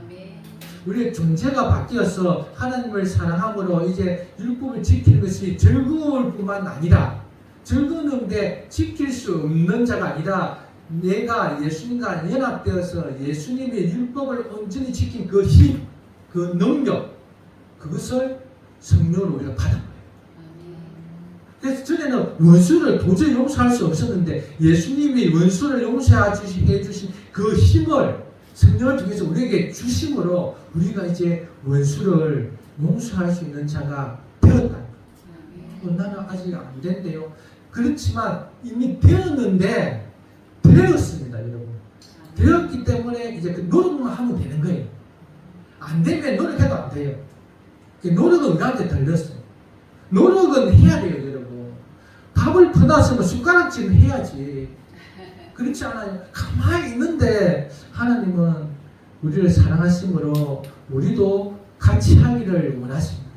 우리의 존재가 바뀌어서 하나님을 사랑함으로 이제 율법을 지키는 것이 즐거울 뿐만 아니라 즐거운데 지킬 수 없는 자가 아니라 내가 예수님과 연합되어서 예수님의 율법을 온전히 지킨 그 힘, 그 능력, 그것을 성령으로 우리가 받은 거예요. 그래서 전에는 원수를 도저히 용서할 수 없었는데 예수님이 원수를 용서해 주신 그 힘을 성령을 통해서 우리에게 주심으로 우리가 이제 원수를 용서할 수 있는 자가 되었다. 나는 아직 안 된대요. 그렇지만 이미 되었는데 되었습니다, 여러분. 되었기 때문에 이제 그 노력만 하면 되는 거예요. 안 되면 노력해도 안 돼요. 노력은 우리한테 들렸어요. 노력은 해야 돼요, 여러분. 밥을 퍼놨으면 숟가락질은 해야지. 그렇지 않아요. 가만히 있는데 하나님은 우리를 사랑하심으로 우리도 같이 하기를 원하십니다.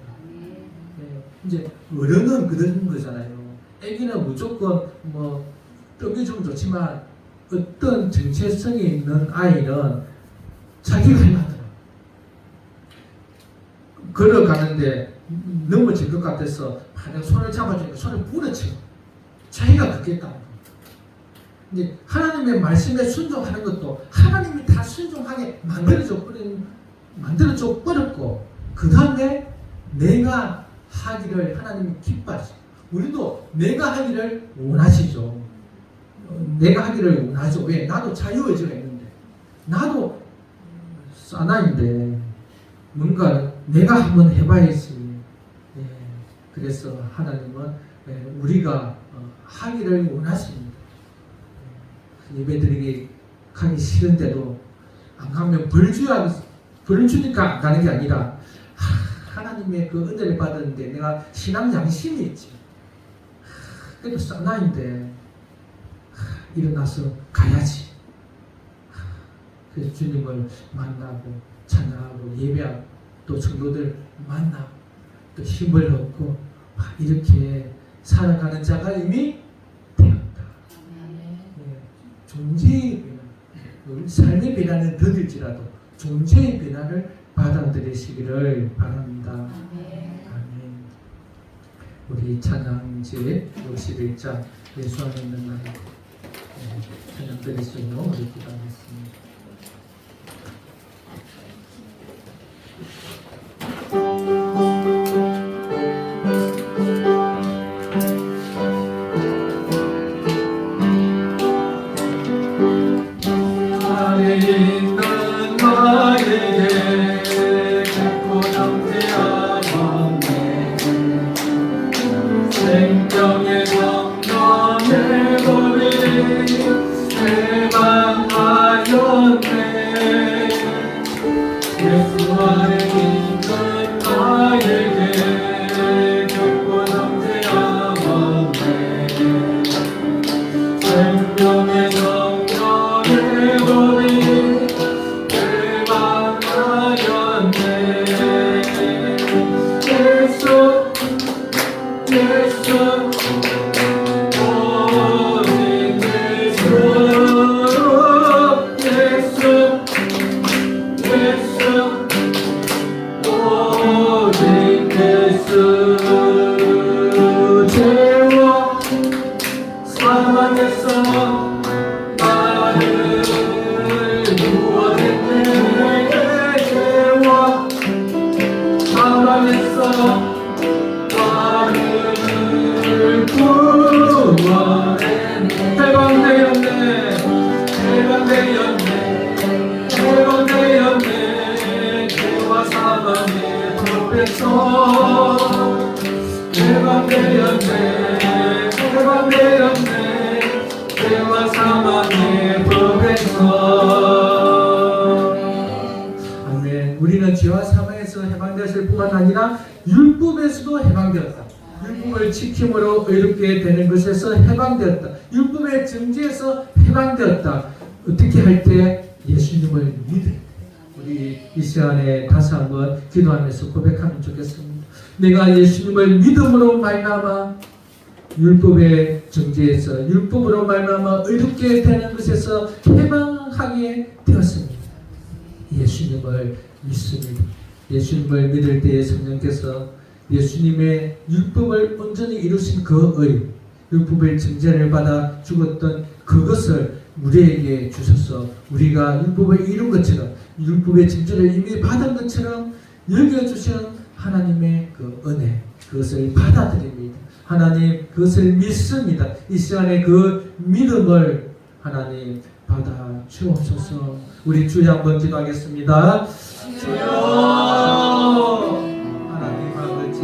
이제 어른은 그런 거잖아요. 애기는 무조건 떡이 좀 좋지만 어떤 정체성이 있는 아이는 자기가 하더라. 걸어가는데 넘어질 것 같아서 내가 손을 잡아주니까 손을 부러쳐. 자기가 그렇겠다. 이제 하나님의 말씀에 순종하는 것도 하나님이 다 순종하게 만들어줘 버렸고 그 다음에 내가 하기를 하나님이 기뻐하시죠. 우리도 내가 하기를 원하시죠. 내가 하기를 원하죠. 왜? 나도 자유의지가 있는데 나도 사나인데 뭔가 내가 한번 해봐야지. 그래서 하나님은 우리가 하기를 원하십니다. 예배드리기 가기 싫은데도 안 가면 벌 주니까 안 가는 게 아니라 하나님의 그 은혜를 받았는데 내가 신앙 양심이 있지. 그래도 사나인데 일어나서 가야지. 그래서 주님을 만나고 찬양하고 예배하고 또 성도들 만나고 또 힘을 얻고 이렇게 살아가는 자가 이미 되었다. 존재의 변화, 삶의 변화는 더딜지라도 존재의 변화를 받아들이시기를 바랍니다. 아멘. 우리 찬양지 61장 예수 안에 있는 나라 찬양 드릴 수 있는 우리 기도하겠습니다. 안에 있는 나에게 깊고 담대함에 생명의 성령의 법이 해방하였네. 예수 안에 있는 나에게 깊고 담대함에 생명의 성령의 법이 해방하였네. 예수 예수 오직 예수 예수 예수 오직 예수 죄와 사망에서 나를 구원했네. 죄와 사망에서 나를 구원했네. 해방되었네. 해방되었네. 해방되었네. 죄와 사망의 법에서 해방되었네. 해방되었네. 죄와 사망의 법에서. 아멘. 우리는 죄와 사망에서 해방되었을 뿐만 아니라 율법에서도 해방되었다. 율법을 지킴으로 의롭게 되는 것에서 해방되었다. 율법의 정죄에서 해방되었다. 어떻게 할 때? 예수님을 믿을 때. 우리 이 시간에 다시 한번 기도하면서 고백하면 좋겠습니다. 내가 예수님을 믿음으로 말미암아 율법의 정죄에서 율법으로 말미암아 의롭게 되는 것에서 해방하게 되었습니다. 예수님을 믿습니다. 예수님을 믿을 때에 성령께서 예수님의 율법을 온전히 이루신 그 의, 율법의 정죄를 받아 죽었던 그것을 우리에게 주셔서 우리가 율법을 이룬 것처럼 율법의 정죄를 이미 받은 것처럼 여겨주시는 하나님의 그 은혜, 그것을 받아들입니다. 하나님 그것을 믿습니다. 이 시간에 그 믿음을 하나님 받아 주옵소서. 우리 주여 한번 기도하겠습니다. 주여 하나님 아버지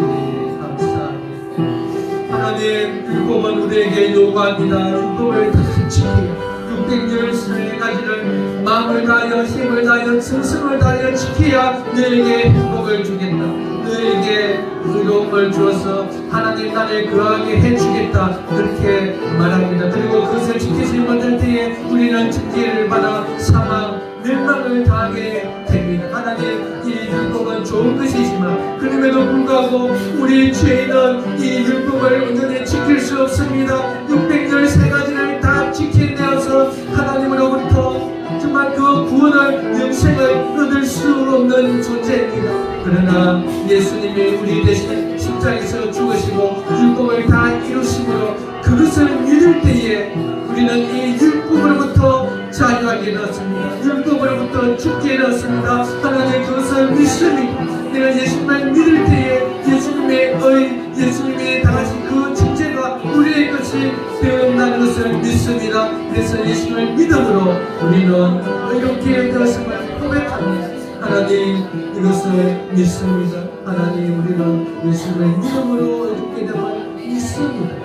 감사합니다. 하나님 율법은 우리에게 요구합니다. 율법을 다 지키고 613가지를 마음을 다하여 힘을 다하여 정성을 다하여 지켜야 너에게 행복을 주겠다. 너에게 의로움을 주어서 하나님 나를 거하게 해주겠다. 그렇게 말합니다. 그리고 그것을 지키지 못할 때에 우리는 징계를 받아 사망, 멸망을 당하게 됩니다. 하나님 이 율법은 좋은 것이지만 그럼에도 불구하고 우리 죄인은 이 율법을 온전히 지킬 수 없습니다. 613가지를 다 지켜내어서 하나님으로부터 정말 그 구원을 영생을 얻을 수 없는 존재입니다. 그러나 예수님이 우리 대신 십자가에서 죽으시고 율법을 다 이루심으로 그것을 믿을 때에 우리는 이 율법으로부터 자유하게 되었습니다. 율법으로부터 죽게 되었습니다. 하나님 그것을 믿습니다. 내가 예수님을 믿을 때에 예수님의 의, 예수님이 당하신 그 진죄가 우리의 것이 되었다는 것을 믿습니다. 그래서 예수님을 믿음으로 우리는 의롭게 되었음을 고백합니다. 하나님 이것을 믿습니다. 하나님 우리는 예수님을 믿음으로 의롭게 됨을 믿습니다.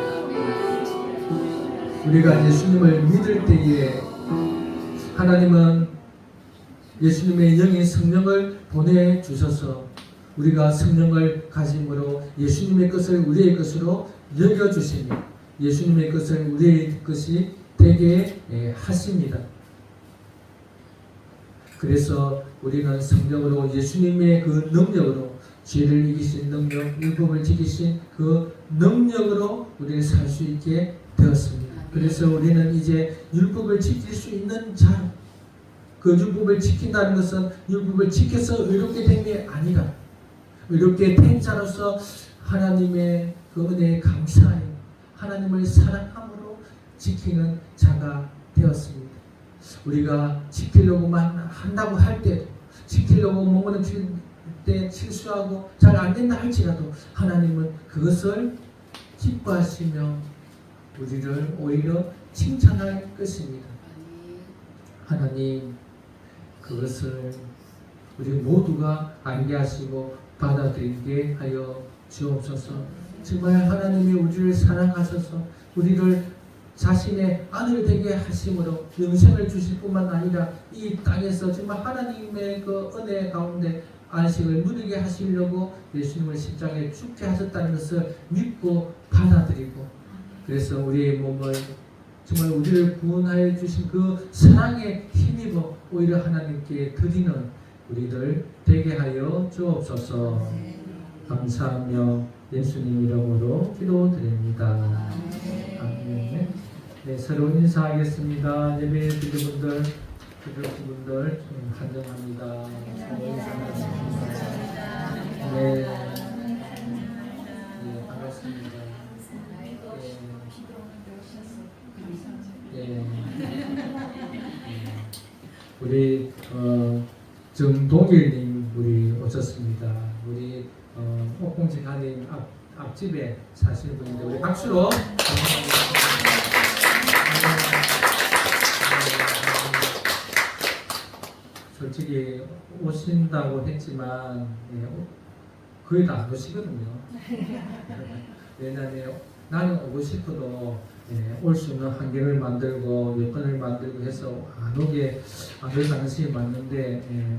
우리가 예수님을 믿을 때에 하나님은 예수님의 영인 성령을 보내주셔서 우리가 성령을 가짐으로 예수님의 것을 우리의 것으로 여겨주시니 예수님의 것을 우리의 것이 되게 하십니다. 그래서 우리는 성령으로 예수님의 그 능력으로 죄를 이기신 능력, 율법을 지키신 그 능력으로 우리는 살 수 있게 되었습니다. 그래서 우리는 이제 율법을 지킬 수 있는 자, 그 율법을 지킨다는 것은 율법을 지켜서 의롭게 된 게 아니라 의롭게 된 자로서 하나님의 그 은혜에 감사하여 하나님을 사랑함으로 지키는 자가 되었습니다. 우리가 지키려고만 한다고 할 때도, 지키려고 몸을 때 실수하고 잘 안 된다 할지라도 하나님은 그것을 기뻐하시며 우리를 오히려 칭찬할 것입니다. 하나님, 그것을 우리 모두가 알게 하시고 받아들이게 하여 주옵소서. 정말 하나님이 우리를 사랑하셔서 우리를 자신의 아들 되게 하심으로 영생을 주실 뿐만 아니라 이 땅에서 정말 하나님의 그 은혜 가운데 안식을 누리게 하시려고 예수님을 십자가에 죽게 하셨다는 것을 믿고 받아들이고, 그래서 우리의 몸을 정말 우리를 구원하여 주신 그 사랑에 힘입어 오히려 하나님께 드리는 우리들 되게 하여 주옵소서. 감사하며 예수님 이름으로 기도드립니다. 아멘. 네, 서로 인사하겠습니다. 예배 드리는 분들, 환영합니다. 서로 인사하겠습니다. 네, 반갑습니다. 우리 정동일님 우리 오셨습니다. 우리 옥공직하님 앞집에 사시는 분인데 우리 박수로 솔직히 오신다고 했지만 거의 다 안 오시거든요. 왜냐하면 나는 오고 싶어도 올 수 있는 환경을 만들고 여건을 만들고 해서 안 오게 안 올 가능성이 많은데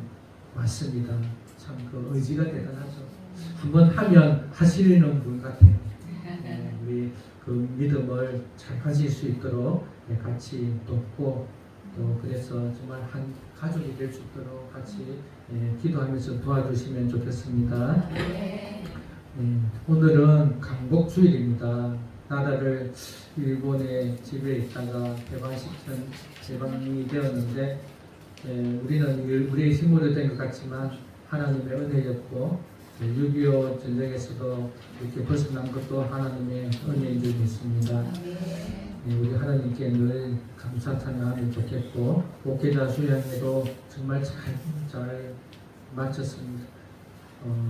맞습니다. 참 그 의지가 대단하죠. 한번 하면 하시는 분 같아요. 우리 그 믿음을 잘 가질 수 있도록 같이 돕고 또 그래서 정말 한 가족이 될 수 있도록 같이 기도하면서 도와주시면 좋겠습니다. 오늘은 강복주일입니다. 나라를 일본의 집에 있다가 개방이 되었는데 우리는 우리의 힘으로 된 것 같지만 하나님의 은혜였고 6.25 전쟁에서도 이렇게 벗어난 것도 하나님의 은혜인 줄 믿습니다. 우리 하나님께 늘 감사 찬양하면 좋겠고 목회자 수양회도 정말 잘 마쳤습니다.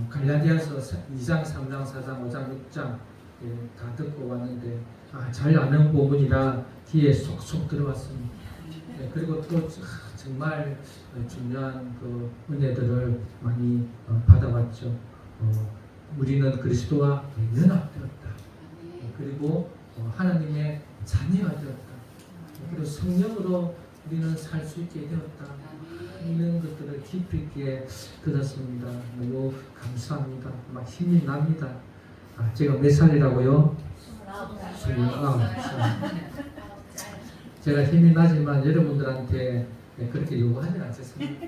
갈라디아서 2장, 3장, 4장, 5장, 6장 다 듣고 왔는데 잘 아는 부분이라 귀에 쏙쏙 들어왔습니다. 그리고 또 정말 중요한 그 은혜들을 많이 받아왔죠. 우리는 그리스도와 연합되었다. 그리고 하나님의 자녀가 되었다. 그리고 성령으로 우리는 살 수 있게 되었다. 이런 것들을 깊이 있게 들었습니다. 너무 감사합니다. 막 힘이 납니다. 제가 몇 살이라고요? 29. 제가 힘이 나지만 여러분들한테 그렇게 요구하지 않겠습니다.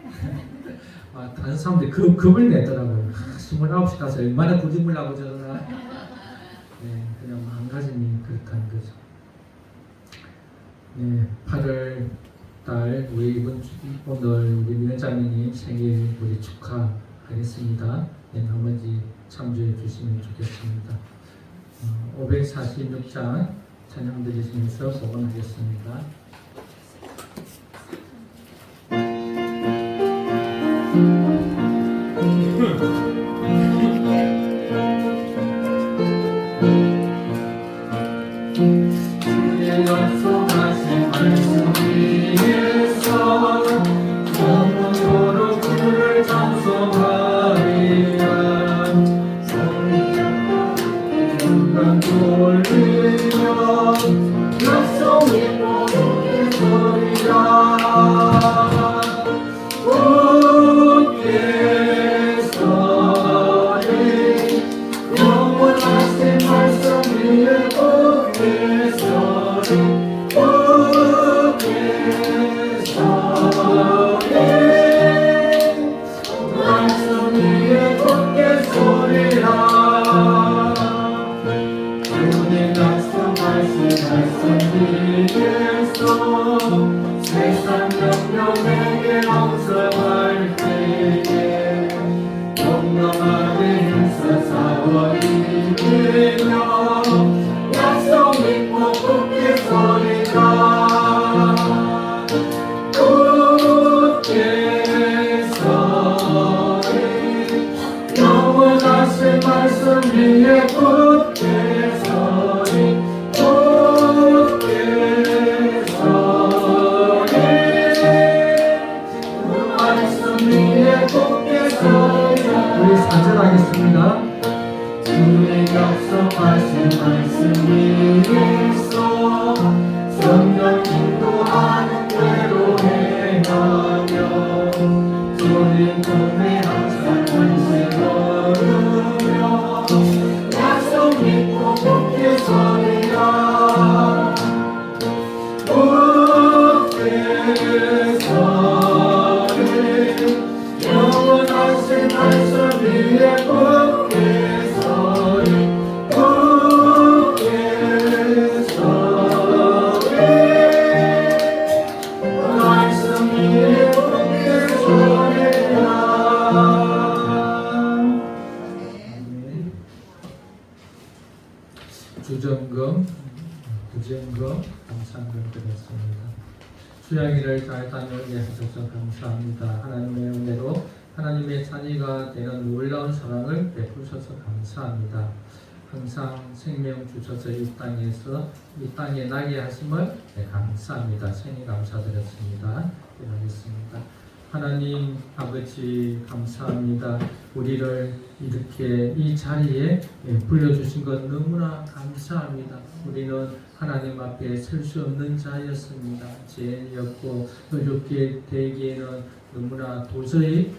다른 사람들이 겁을 내더라고요. 29시 가서 얼마나 부dim을 하고 저러나. 그냥 마음가짐이 그렇다는 거죠. 8월 달 우리 오늘 우리 위원장님 생일 우리 축하하겠습니다. 나머지 참조해 주시면 좋겠습니다. 546장 찬양 드리시면서 복원하겠습니다. 약속하신 말씀 위에서 영원토록 주를 찬송하리라. 영광 돌리며 약속의 보복의 소리라. 꽃개소리 영원하신 말씀 위에 꽃개소리 꽃개소리 굳게 서리 굳게 서리 그 말씀 위에 굳게 서리라 우리 4절 하겠습니다. 주의 약속하신 말씀 위에서 성령 인도하는 대로 행하며 주님 품에 항상 관심 걸으며 약속 믿고 굳게 서리라 굳게 서리 영원하신 말씀 위에 굳게 서리 굳게 서리 말씀 위에 굳게 서리라 부정금 감사함을 드렸습니다. 수양이를 잘 다녀오게 하셔서 감사합니다. 하나님의 은혜로 하나님의 자녀가 되는 놀라운 사랑을 베푸셔서 감사합니다. 항상 생명 주셔서 이 땅에 나게 하심을 감사합니다. 생일 감사드렸습니다. 기도하겠습니다. 하나님 아버지 감사합니다. 우리를 이렇게 이 자리에 불러주신 것 너무나 감사합니다. 우리는 하나님 앞에 설 수 없는 자였습니다. 죄였고 어렵게 되기에는 너무나 도저히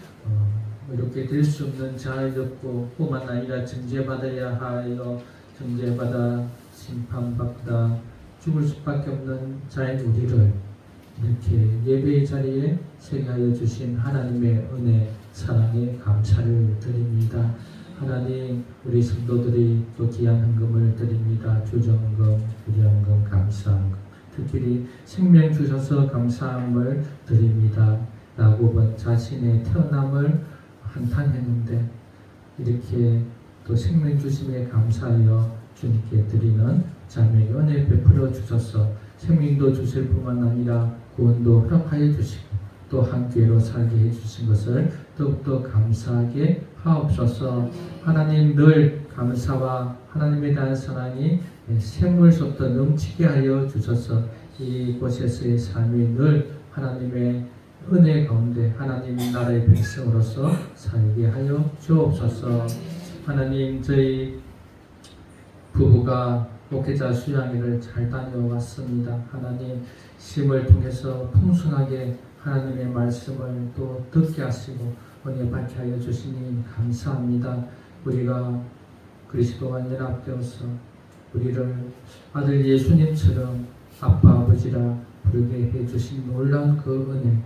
이렇게 될 수 없는 자였고 뿐만 아니라 정죄받아야 하여 정죄받아 심판받다 죽을 수밖에 없는 자인 우리를 이렇게 예배의 자리에 서게 하여 주신 하나님의 은혜 사랑에 감사를 드립니다. 하나님 우리 성도들이 또 귀한 헌금을 드립니다. 주정금, 부정금, 감사함 특별히 생명 주셔서 감사함을 드립니다. 야곱은 자신의 태어남을 한탄했는데 이렇게 또 생명 주심에 감사하여 주님께 드리는 자매의 은혜 베풀어 주셔서 생명도 주실 뿐만 아니라 구원도 허락하여 주시고 또 함께로 살게 해주신 것을 더욱더 감사하게 하옵소서. 하나님 늘 감사와 하나님에 대한 사랑이 샘물 쏟듯 넘치게 하여 주셔서 이곳에서의 삶이 늘 하나님의 은혜 가운데 하나님 나라의 백성으로서 살게 하여 주옵소서. 하나님 저희 부부가 목회자 수양회를 잘 다녀왔습니다. 하나님 심을 통해서 풍성하게 하나님의 말씀을 또 듣게 하시고 은혜 받게 하여 주시니 감사합니다. 우리가 그리스도와 연합되어서 우리를 아들 예수님처럼 아빠 아버지라 부르게 해주신 놀라운 그 은혜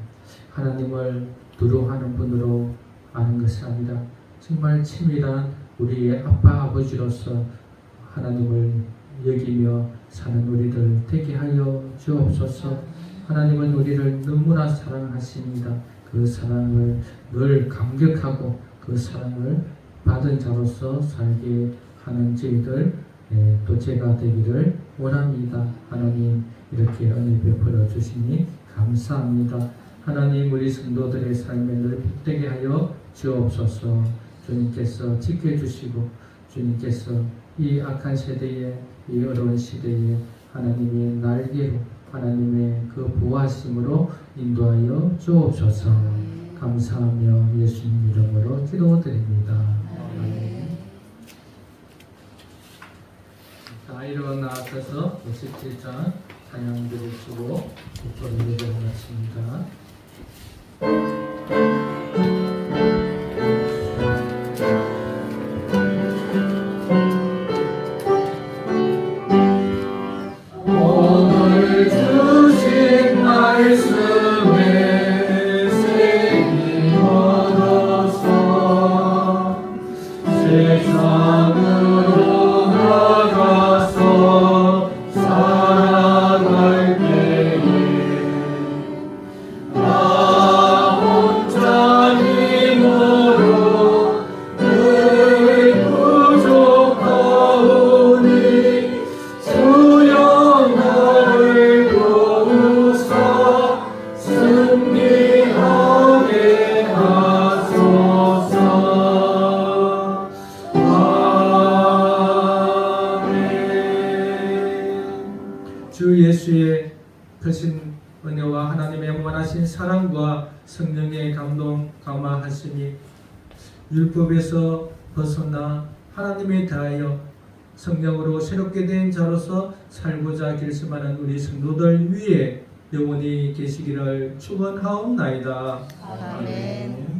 하나님을 두려워하는 분으로 아는 것이 아니라 정말 친밀한 우리의 아빠 아버지로서 하나님을 여기며 사는 우리를 되게 하여 주옵소서. 하나님은 우리를 너무나 사랑하십니다. 그 사랑을 늘 감격하고 그 사랑을 받은 자로서 살게 하는 저희들 또 제가 되기를 원합니다. 하나님 이렇게 은혜 베풀어 주시니 감사합니다. 하나님 우리 성도들의 삶에 늘 복되게 하여 주옵소서. 주님께서 지켜주시고 주님께서 이 악한 세대에 이 어려운 시대에 하나님의 날개로 하나님의 그 보호하심으로 인도하여 주옵소서. 감사하며 예수님 이름으로 기도드립니다. 아멘. 자 일어나셔서 57장 찬양 드리시고 기도를 예배하겠습니다. 오늘 주신 말씀에 생기 얻어서 세상으로 나가서 살아갈 때에 나 혼자 율법에서 벗어나 하나님에 대하여 성령으로 새롭게 된 자로서 살고자 결심하는 우리 성도들 위에 영원히 계시기를 축원하옵나이다. 아멘.